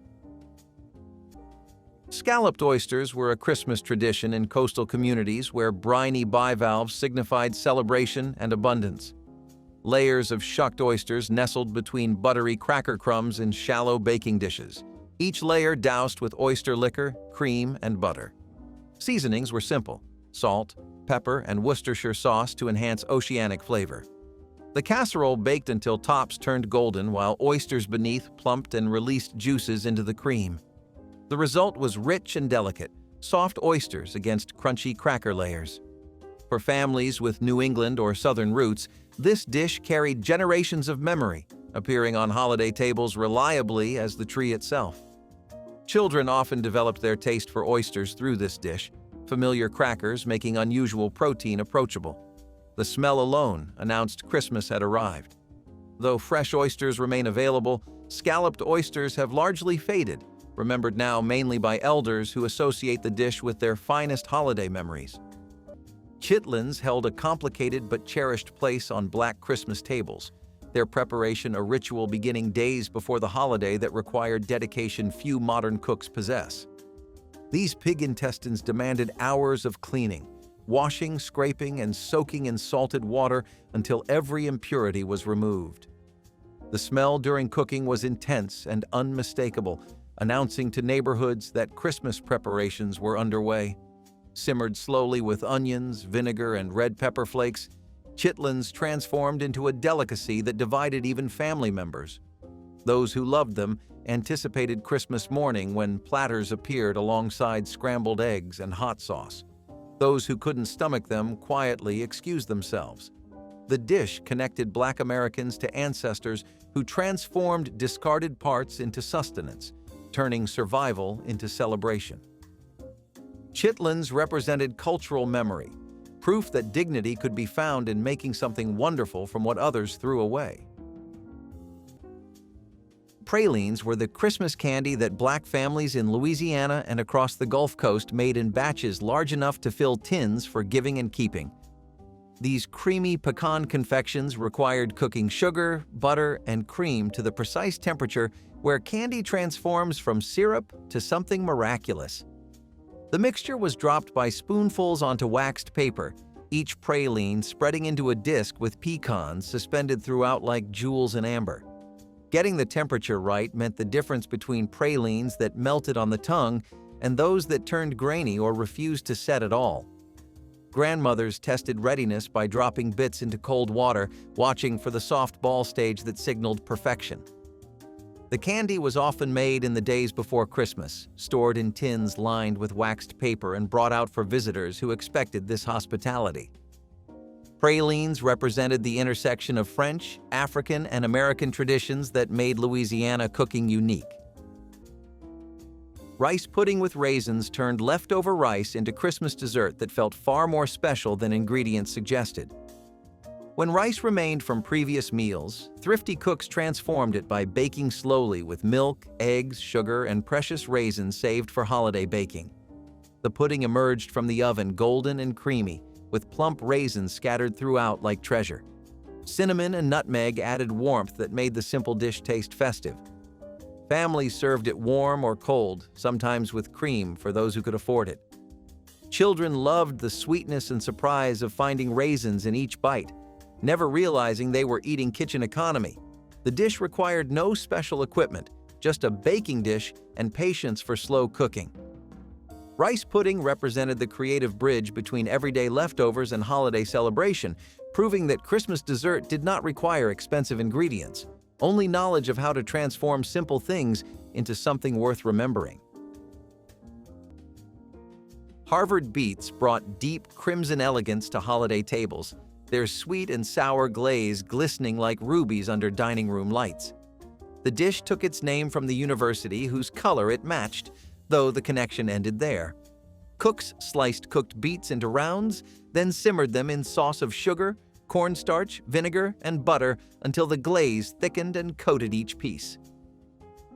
Scalloped oysters were a Christmas tradition in coastal communities where briny bivalves signified celebration and abundance. Layers of shucked oysters nestled between buttery cracker crumbs in shallow baking dishes, each layer doused with oyster liquor, cream, and butter. Seasonings were simple: salt, pepper, and Worcestershire sauce to enhance oceanic flavor. The casserole baked until tops turned golden while oysters beneath plumped and released juices into the cream. The result was rich and delicate, soft oysters against crunchy cracker layers. For families with New England or Southern roots, this dish carried generations of memory, appearing on holiday tables reliably as the tree itself. Children often developed their taste for oysters through this dish, familiar crackers making unusual protein approachable. The smell alone announced Christmas had arrived. Though fresh oysters remain available, scalloped oysters have largely faded, remembered now mainly by elders who associate the dish with their finest holiday memories. Chitlins held a complicated but cherished place on Black Christmas tables, their preparation a ritual beginning days before the holiday that required dedication few modern cooks possess. These pig intestines demanded hours of cleaning, washing, scraping, and soaking in salted water until every impurity was removed. The smell during cooking was intense and unmistakable, announcing to neighborhoods that Christmas preparations were underway. Simmered slowly with onions, vinegar, and red pepper flakes, chitlins transformed into a delicacy that divided even family members. Those who loved them anticipated Christmas morning when platters appeared alongside scrambled eggs and hot sauce. Those who couldn't stomach them quietly excused themselves. The dish connected Black Americans to ancestors who transformed discarded parts into sustenance, turning survival into celebration. Chitlins represented cultural memory, proof that dignity could be found in making something wonderful from what others threw away. Pralines were the Christmas candy that Black families in Louisiana and across the Gulf Coast made in batches large enough to fill tins for giving and keeping. These creamy pecan confections required cooking sugar, butter, and cream to the precise temperature where candy transforms from syrup to something miraculous. The mixture was dropped by spoonfuls onto waxed paper, each praline spreading into a disc with pecans suspended throughout like jewels in amber. Getting the temperature right meant the difference between pralines that melted on the tongue and those that turned grainy or refused to set at all. Grandmothers tested readiness by dropping bits into cold water, watching for the soft ball stage that signaled perfection. The candy was often made in the days before Christmas, stored in tins lined with waxed paper and brought out for visitors who expected this hospitality. Pralines represented the intersection of French, African, and American traditions that made Louisiana cooking unique. Rice pudding with raisins turned leftover rice into Christmas dessert that felt far more special than ingredients suggested. When rice remained from previous meals, thrifty cooks transformed it by baking slowly with milk, eggs, sugar, and precious raisins saved for holiday baking. The pudding emerged from the oven golden and creamy, with plump raisins scattered throughout like treasure. Cinnamon and nutmeg added warmth that made the simple dish taste festive. Families served it warm or cold, sometimes with cream for those who could afford it. Children loved the sweetness and surprise of finding raisins in each bite, never realizing they were eating kitchen economy. The dish required no special equipment, just a baking dish and patience for slow cooking. Rice pudding represented the creative bridge between everyday leftovers and holiday celebration, proving that Christmas dessert did not require expensive ingredients, only knowledge of how to transform simple things into something worth remembering. Harvard beets brought deep crimson elegance to holiday tables, their sweet and sour glaze glistening like rubies under dining room lights. The dish took its name from the university whose color it matched, though the connection ended there. Cooks sliced cooked beets into rounds, then simmered them in sauce of sugar, cornstarch, vinegar, and butter until the glaze thickened and coated each piece.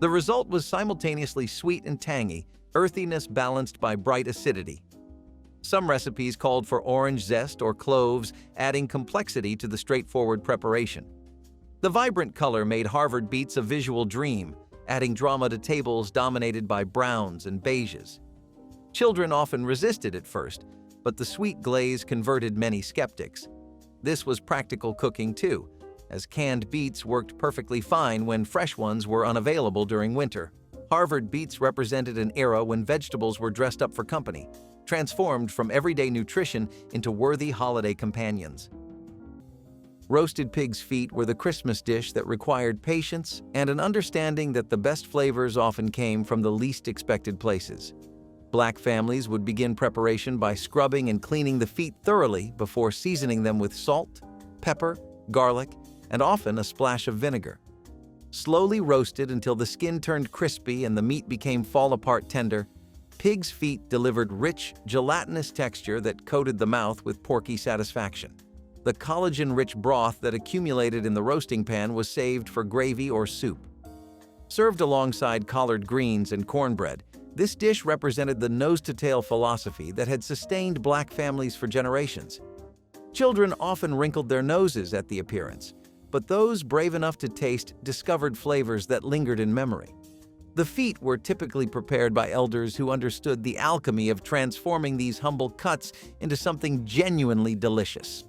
The result was simultaneously sweet and tangy, earthiness balanced by bright acidity. Some recipes called for orange zest or cloves, adding complexity to the straightforward preparation. The vibrant color made Harvard beets a visual dream, adding drama to tables dominated by browns and beiges. Children often resisted at first, but the sweet glaze converted many skeptics. This was practical cooking too, as canned beets worked perfectly fine when fresh ones were unavailable during winter. Harvard beets represented an era when vegetables were dressed up for company, transformed from everyday nutrition into worthy holiday companions. Roasted pig's feet were the Christmas dish that required patience and an understanding that the best flavors often came from the least expected places. Black families would begin preparation by scrubbing and cleaning the feet thoroughly before seasoning them with salt, pepper, garlic, and often a splash of vinegar. Slowly roasted until the skin turned crispy and the meat became fall-apart tender, pig's feet delivered rich, gelatinous texture that coated the mouth with porky satisfaction. The collagen-rich broth that accumulated in the roasting pan was saved for gravy or soup. Served alongside collard greens and cornbread, this dish represented the nose-to-tail philosophy that had sustained Black families for generations. Children often wrinkled their noses at the appearance, but those brave enough to taste discovered flavors that lingered in memory. The feet were typically prepared by elders who understood the alchemy of transforming these humble cuts into something genuinely delicious.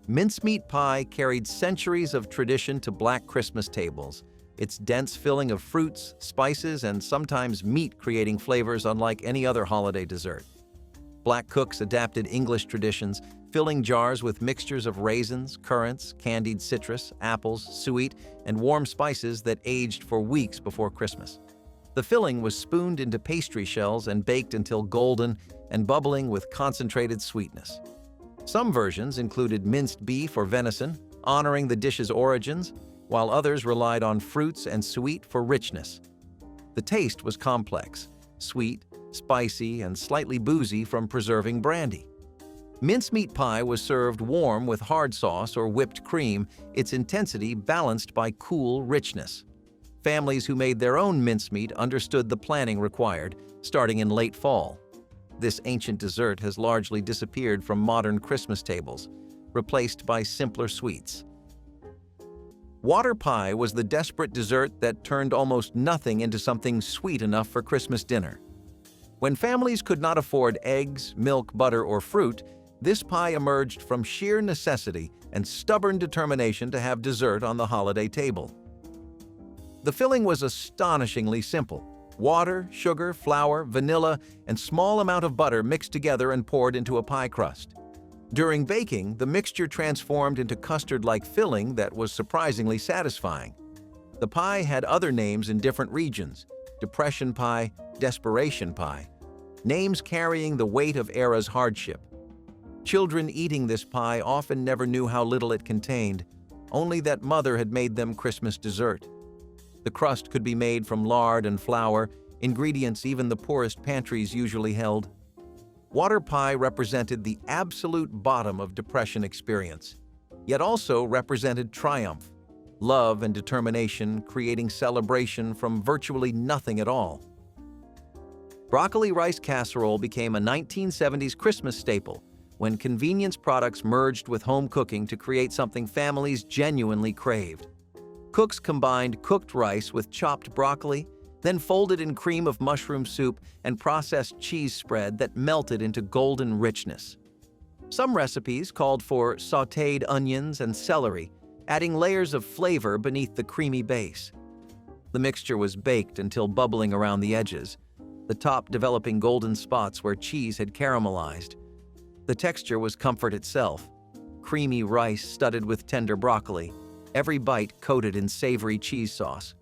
Mincemeat pie carried centuries of tradition to Black Christmas tables, its dense filling of fruits, spices, and sometimes meat creating flavors unlike any other holiday dessert. Black cooks adapted English traditions, filling jars with mixtures of raisins, currants, candied citrus, apples, suet, and warm spices that aged for weeks before Christmas. The filling was spooned into pastry shells and baked until golden and bubbling with concentrated sweetness. Some versions included minced beef or venison, honoring the dish's origins, while others relied on fruits and sweet for richness. The taste was complex, sweet, spicy, and slightly boozy from preserving brandy. Mincemeat pie was served warm with hard sauce or whipped cream, its intensity balanced by cool richness. Families who made their own mincemeat understood the planning required, starting in late fall. This ancient dessert has largely disappeared from modern Christmas tables, replaced by simpler sweets. Water pie was the desperate dessert that turned almost nothing into something sweet enough for Christmas dinner. When families could not afford eggs, milk, butter, or fruit, this pie emerged from sheer necessity and stubborn determination to have dessert on the holiday table. The filling was astonishingly simple: water, sugar, flour, vanilla, and small amount of butter mixed together and poured into a pie crust. During baking, the mixture transformed into custard-like filling that was surprisingly satisfying. The pie had other names in different regions: depression pie, desperation pie, names carrying the weight of era's hardship. Children eating this pie often never knew how little it contained, only that mother had made them Christmas dessert. The crust could be made from lard and flour, ingredients even the poorest pantries usually held. Water pie represented the absolute bottom of depression experience, yet also represented triumph, love and determination, creating celebration from virtually nothing at all. Broccoli rice casserole became a 1970s Christmas staple when convenience products merged with home cooking to create something families genuinely craved. Cooks combined cooked rice with chopped broccoli, then folded in cream of mushroom soup and processed cheese spread that melted into golden richness. Some recipes called for sautéed onions and celery, adding layers of flavor beneath the creamy base. The mixture was baked until bubbling around the edges, the top developing golden spots where cheese had caramelized. The texture was comfort itself, creamy rice studded with tender broccoli, every bite coated in savory cheese sauce.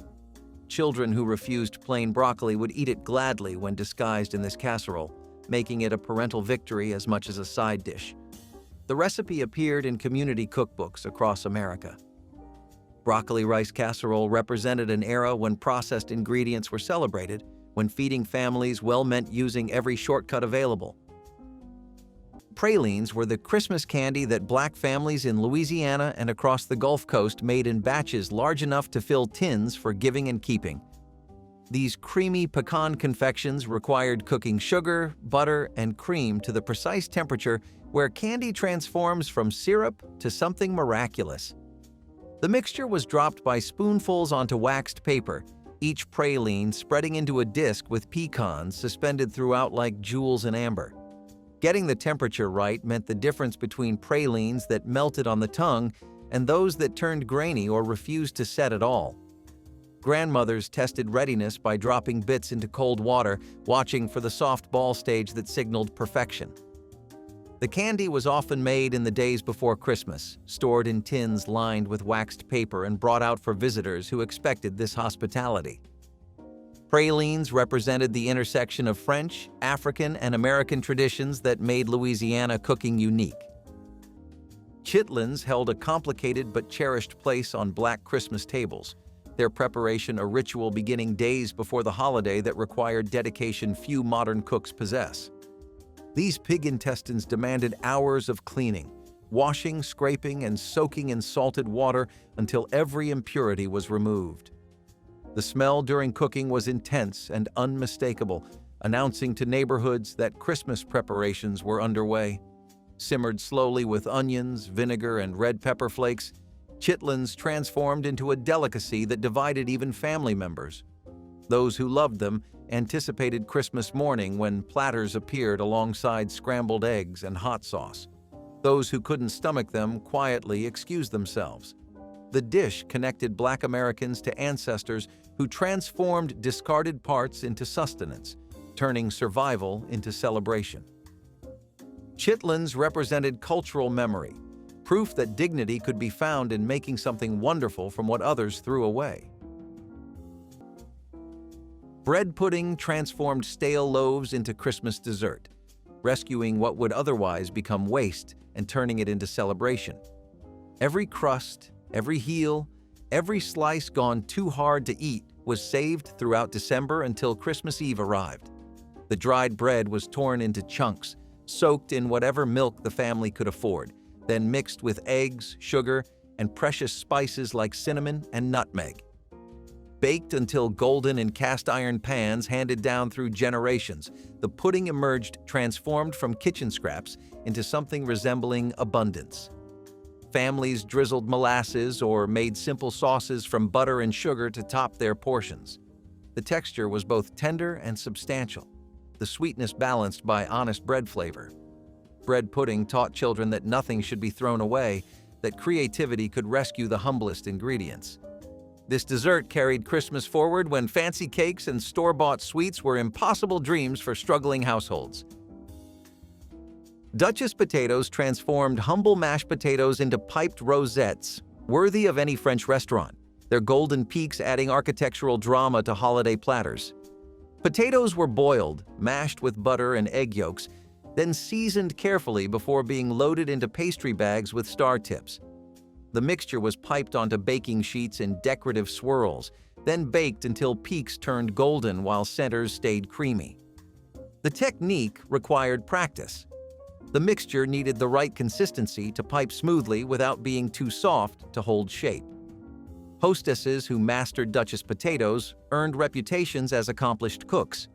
Children who refused plain broccoli would eat it gladly when disguised in this casserole, making it a parental victory as much as a side dish. The recipe appeared in community cookbooks across America. Broccoli rice casserole represented an era when processed ingredients were celebrated, when feeding families well meant using every shortcut available. Pralines were the Christmas candy that Black families in Louisiana and across the Gulf Coast made in batches large enough to fill tins for giving and keeping. These creamy pecan confections required cooking sugar, butter, and cream to the precise temperature where candy transforms from syrup to something miraculous. The mixture was dropped by spoonfuls onto waxed paper, each praline spreading into a disc with pecans suspended throughout like jewels in amber. Getting the temperature right meant the difference between pralines that melted on the tongue and those that turned grainy or refused to set at all. Grandmothers tested readiness by dropping bits into cold water, watching for the soft ball stage that signaled perfection. The candy was often made in the days before Christmas, stored in tins lined with waxed paper and brought out for visitors who expected this hospitality. Pralines represented the intersection of French, African, and American traditions that made Louisiana cooking unique. Chitlins held a complicated but cherished place on Black Christmas tables, their preparation a ritual beginning days before the holiday that required dedication few modern cooks possess. These pig intestines demanded hours of cleaning, washing, scraping, and soaking in salted water until every impurity was removed. The smell during cooking was intense and unmistakable, announcing to neighborhoods that Christmas preparations were underway. Simmered slowly with onions, vinegar, and red pepper flakes, chitlins transformed into a delicacy that divided even family members. Those who loved them anticipated Christmas morning when platters appeared alongside scrambled eggs and hot sauce. Those who couldn't stomach them quietly excused themselves. The dish connected Black Americans to ancestors who transformed discarded parts into sustenance, turning survival into celebration. Chitlins represented cultural memory, proof that dignity could be found in making something wonderful from what others threw away. Bread pudding transformed stale loaves into Christmas dessert, rescuing what would otherwise become waste and turning it into celebration. Every crust, every heel, every slice gone too hard to eat was saved throughout December until Christmas Eve arrived. The dried bread was torn into chunks, soaked in whatever milk the family could afford, then mixed with eggs, sugar, and precious spices like cinnamon and nutmeg. Baked until golden in cast-iron pans handed down through generations, the pudding emerged transformed from kitchen scraps into something resembling abundance. Families drizzled molasses or made simple sauces from butter and sugar to top their portions. The texture was both tender and substantial, the sweetness balanced by honest bread flavor. Bread pudding taught children that nothing should be thrown away, that creativity could rescue the humblest ingredients. This dessert carried Christmas forward when fancy cakes and store-bought sweets were impossible dreams for struggling households. Duchess potatoes transformed humble mashed potatoes into piped rosettes, worthy of any French restaurant, their golden peaks adding architectural drama to holiday platters. Potatoes were boiled, mashed with butter and egg yolks, then seasoned carefully before being loaded into pastry bags with star tips. The mixture was piped onto baking sheets in decorative swirls, then baked until peaks turned golden while centers stayed creamy. The technique required practice. The mixture needed the right consistency to pipe smoothly without being too soft to hold shape. Hostesses who mastered Duchess potatoes earned reputations as accomplished cooks.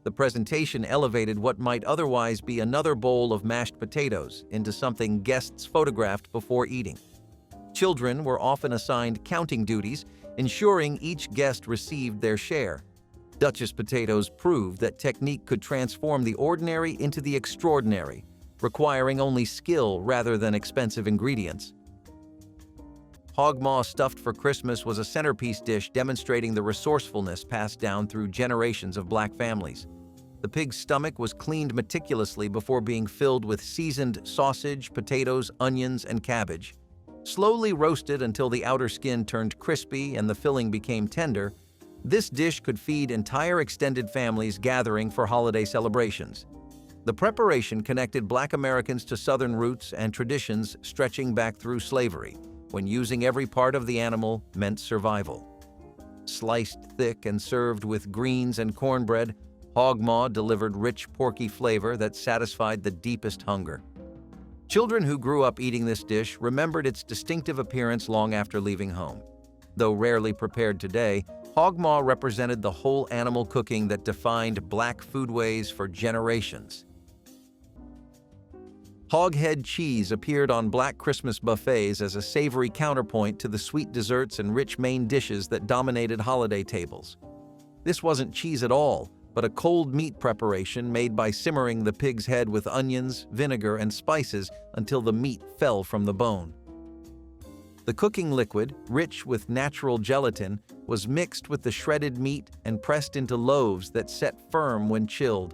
The presentation elevated what might otherwise be another bowl of mashed potatoes into something guests photographed before eating. Children were often assigned counting duties, ensuring each guest received their share. Duchess potatoes proved that technique could transform the ordinary into the extraordinary, requiring only skill rather than expensive ingredients. Hog maw stuffed for Christmas was a centerpiece dish demonstrating the resourcefulness passed down through generations of Black families. The pig's stomach was cleaned meticulously before being filled with seasoned sausage, potatoes, onions, and cabbage. Slowly roasted until the outer skin turned crispy and the filling became tender, this dish could feed entire extended families gathering for holiday celebrations. The preparation connected Black Americans to Southern roots and traditions stretching back through slavery, when using every part of the animal meant survival. Sliced thick and served with greens and cornbread, hog maw delivered rich porky flavor that satisfied the deepest hunger. Children who grew up eating this dish remembered its distinctive appearance long after leaving home. Though rarely prepared today, hog maw represented the whole animal cooking that defined Black foodways for generations. Hog head cheese appeared on Black Christmas buffets as a savory counterpoint to the sweet desserts and rich main dishes that dominated holiday tables. This wasn't cheese at all, but a cold meat preparation made by simmering the pig's head with onions, vinegar, and spices until the meat fell from the bone. The cooking liquid, rich with natural gelatin, was mixed with the shredded meat and pressed into loaves that set firm when chilled.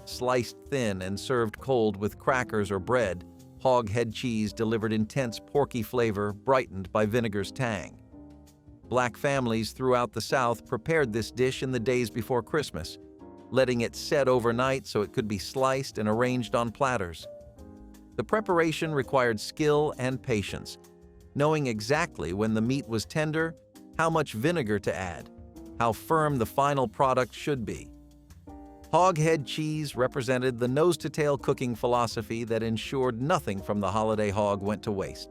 Sliced thin and served cold with crackers or bread, hog head cheese delivered intense porky flavor brightened by vinegar's tang. Black families throughout the South prepared this dish in the days before Christmas, letting it set overnight so it could be sliced and arranged on platters. The preparation required skill and patience, knowing exactly when the meat was tender, how much vinegar to add, how firm the final product should be. Hog head cheese represented the nose-to-tail cooking philosophy that ensured nothing from the holiday hog went to waste.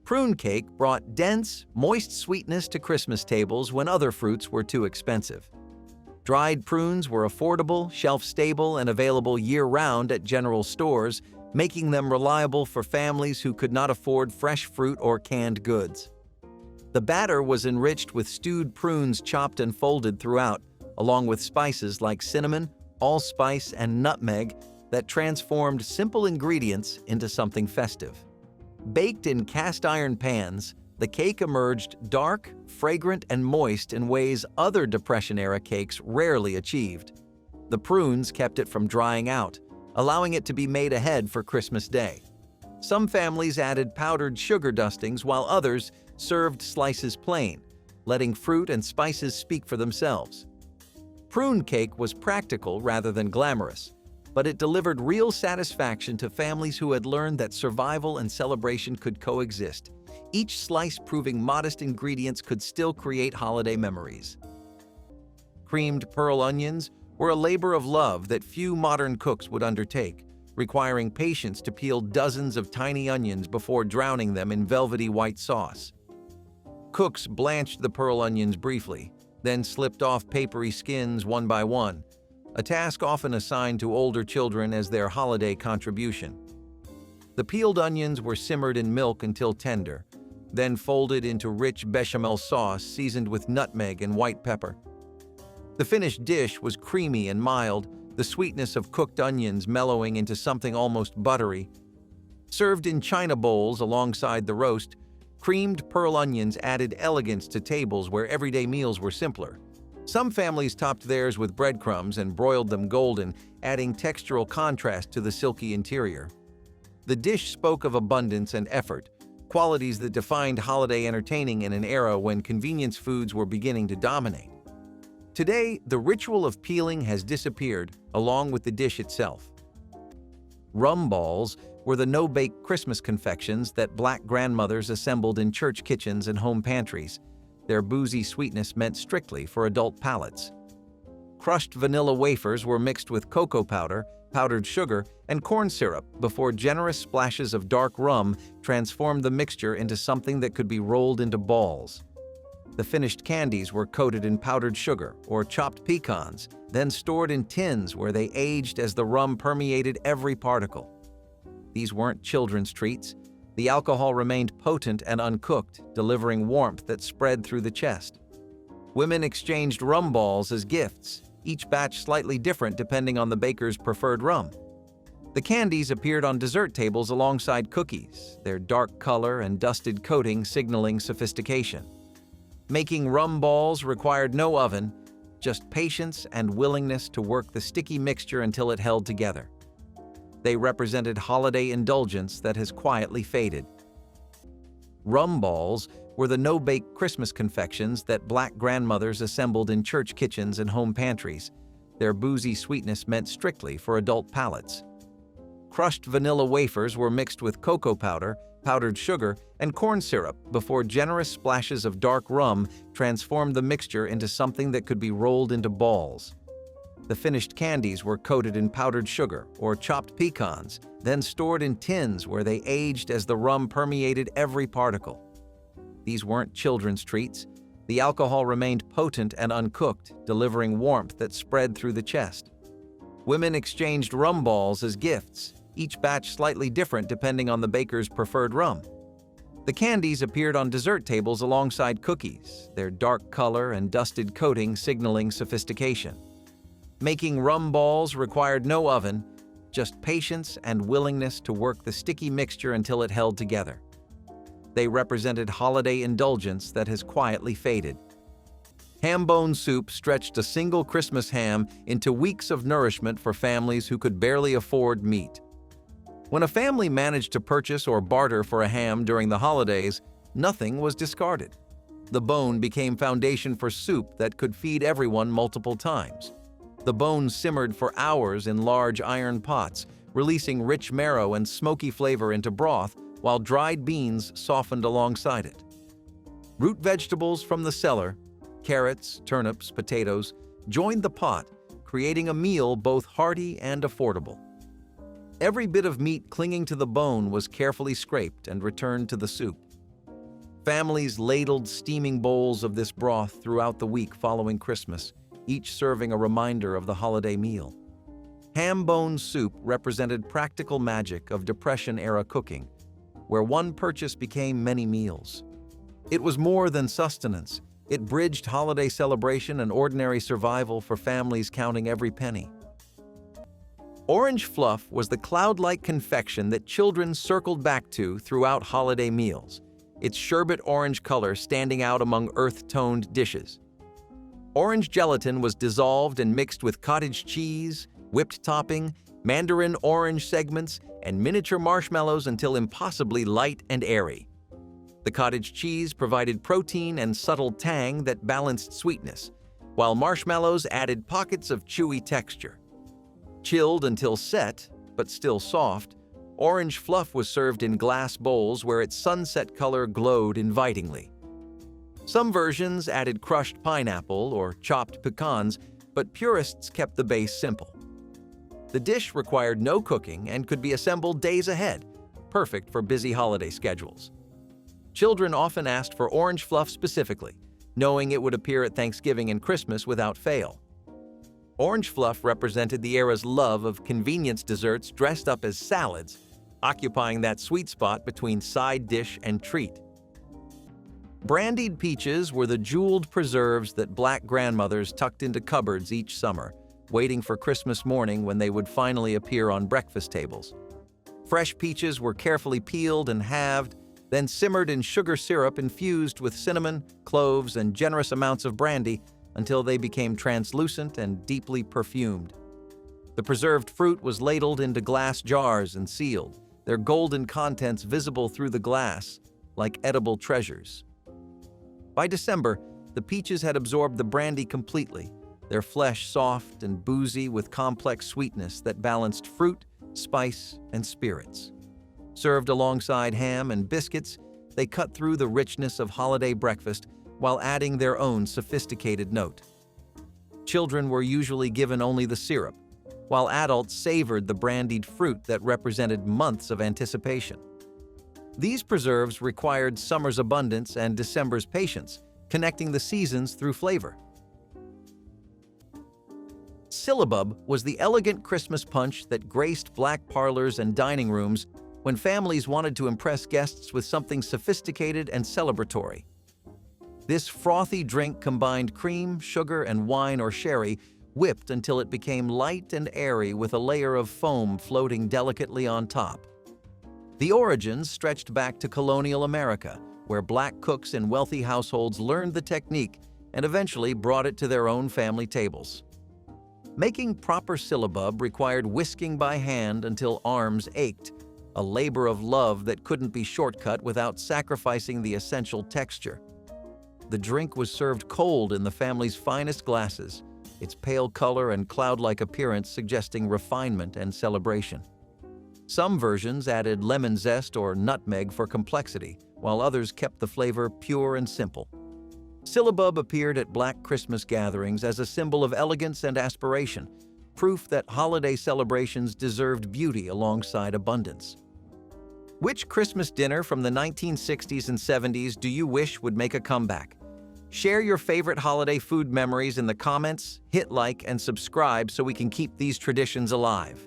Prune cake brought dense, moist sweetness to Christmas tables when other fruits were too expensive. Dried prunes were affordable, shelf-stable, and available year-round at general stores, making them reliable for families who could not afford fresh fruit or canned goods. The batter was enriched with stewed prunes chopped and folded throughout, along with spices like cinnamon, allspice, and nutmeg that transformed simple ingredients into something festive. Baked in cast-iron pans, the cake emerged dark, fragrant, and moist in ways other Depression-era cakes rarely achieved. The prunes kept it from drying out, allowing it to be made ahead for Christmas Day. Some families added powdered sugar dustings while others served slices plain, letting fruit and spices speak for themselves. Prune cake was practical rather than glamorous, but it delivered real satisfaction to families who had learned that survival and celebration could coexist, each slice proving modest ingredients could still create holiday memories. Creamed pearl onions were a labor of love that few modern cooks would undertake, requiring patience to peel dozens of tiny onions before drowning them in velvety white sauce. Cooks blanched the pearl onions briefly, then slipped off papery skins one by one, a task often assigned to older children as their holiday contribution. The peeled onions were simmered in milk until tender, then folded into rich bechamel sauce seasoned with nutmeg and white pepper. The finished dish was creamy and mild, the sweetness of cooked onions mellowing into something almost buttery. Served in china bowls alongside the roast, creamed pearl onions added elegance to tables where everyday meals were simpler. Some families topped theirs with breadcrumbs and broiled them golden, adding textural contrast to the silky interior. The dish spoke of abundance and effort, qualities that defined holiday entertaining in an era when convenience foods were beginning to dominate. Today, the ritual of peeling has disappeared, along with the dish itself. Rum balls were the no-bake Christmas confections that Black grandmothers assembled in church kitchens and home pantries. Their boozy sweetness meant strictly for adult palates. Crushed vanilla wafers were mixed with cocoa powder, powdered sugar, and corn syrup before generous splashes of dark rum transformed the mixture into something that could be rolled into balls. The finished candies were coated in powdered sugar or chopped pecans, then stored in tins where they aged as the rum permeated every particle. These weren't children's treats. The alcohol remained potent and uncooked, delivering warmth that spread through the chest. Women exchanged rum balls as gifts, each batch slightly different depending on the baker's preferred rum. The candies appeared on dessert tables alongside cookies, their dark color and dusted coating signaling sophistication. Making rum balls required no oven, just patience and willingness to work the sticky mixture until it held together. They represented holiday indulgence that has quietly faded. Rum balls were the no-bake Christmas confections that Black grandmothers assembled in church kitchens and home pantries. Their boozy sweetness meant strictly for adult palates. Crushed vanilla wafers were mixed with cocoa powder, powdered sugar, and corn syrup before generous splashes of dark rum transformed the mixture into something that could be rolled into balls. The finished candies were coated in powdered sugar or chopped pecans, then stored in tins where they aged as the rum permeated every particle. These weren't children's treats. The alcohol remained potent and uncooked, delivering warmth that spread through the chest. Women exchanged rum balls as gifts, each batch slightly different depending on the baker's preferred rum. The candies appeared on dessert tables alongside cookies, their dark color and dusted coating signaling sophistication. Making rum balls required no oven, just patience and willingness to work the sticky mixture until it held together. They represented holiday indulgence that has quietly faded. Ham bone soup stretched a single Christmas ham into weeks of nourishment for families who could barely afford meat. When a family managed to purchase or barter for a ham during the holidays, nothing was discarded. The bone became foundation for soup that could feed everyone multiple times. The bone simmered for hours in large iron pots, releasing rich marrow and smoky flavor into broth, while dried beans softened alongside it. Root vegetables from the cellar, carrots, turnips, potatoes, joined the pot, creating a meal both hearty and affordable. Every bit of meat clinging to the bone was carefully scraped and returned to the soup. Families ladled steaming bowls of this broth throughout the week following Christmas, each serving a reminder of the holiday meal. Ham bone soup represented practical magic of Depression-era cooking, where one purchase became many meals. It was more than sustenance. It bridged holiday celebration and ordinary survival for families counting every penny. Orange fluff was the cloud-like confection that children circled back to throughout holiday meals, its sherbet orange color standing out among earth-toned dishes. Orange gelatin was dissolved and mixed with cottage cheese, whipped topping, mandarin orange segments, and miniature marshmallows until impossibly light and airy. The cottage cheese provided protein and subtle tang that balanced sweetness, while marshmallows added pockets of chewy texture. Chilled until set, but still soft, orange fluff was served in glass bowls where its sunset color glowed invitingly. Some versions added crushed pineapple or chopped pecans, but purists kept the base simple. The dish required no cooking and could be assembled days ahead, perfect for busy holiday schedules. Children often asked for orange fluff specifically, knowing it would appear at Thanksgiving and Christmas without fail. Orange fluff represented the era's love of convenience desserts dressed up as salads, occupying that sweet spot between side dish and treat. Brandied peaches were the jeweled preserves that Black grandmothers tucked into cupboards each summer, waiting for Christmas morning when they would finally appear on breakfast tables. Fresh peaches were carefully peeled and halved, then simmered in sugar syrup infused with cinnamon, cloves, and generous amounts of brandy until they became translucent and deeply perfumed. The preserved fruit was ladled into glass jars and sealed, their golden contents visible through the glass, like edible treasures. By December, the peaches had absorbed the brandy completely, their flesh soft and boozy with complex sweetness that balanced fruit, spice, and spirits. Served alongside ham and biscuits, they cut through the richness of holiday breakfast while adding their own sophisticated note. Children were usually given only the syrup, while adults savored the brandied fruit that represented months of anticipation. These preserves required summer's abundance and December's patience, connecting the seasons through flavor. Syllabub was the elegant Christmas punch that graced black parlors and dining rooms when families wanted to impress guests with something sophisticated and celebratory. This frothy drink combined cream, sugar, and wine or sherry, whipped until it became light and airy with a layer of foam floating delicately on top. The origins stretched back to colonial America, where black cooks in wealthy households learned the technique and eventually brought it to their own family tables. Making proper syllabub required whisking by hand until arms ached, a labor of love that couldn't be shortcut without sacrificing the essential texture. The drink was served cold in the family's finest glasses, its pale color and cloud-like appearance suggesting refinement and celebration. Some versions added lemon zest or nutmeg for complexity, while others kept the flavor pure and simple. Syllabub appeared at Black Christmas gatherings as a symbol of elegance and aspiration, proof that holiday celebrations deserved beauty alongside abundance. Which Christmas dinner from the 1960s and 70s do you wish would make a comeback? Share your favorite holiday food memories in the comments, hit like, and subscribe so we can keep these traditions alive.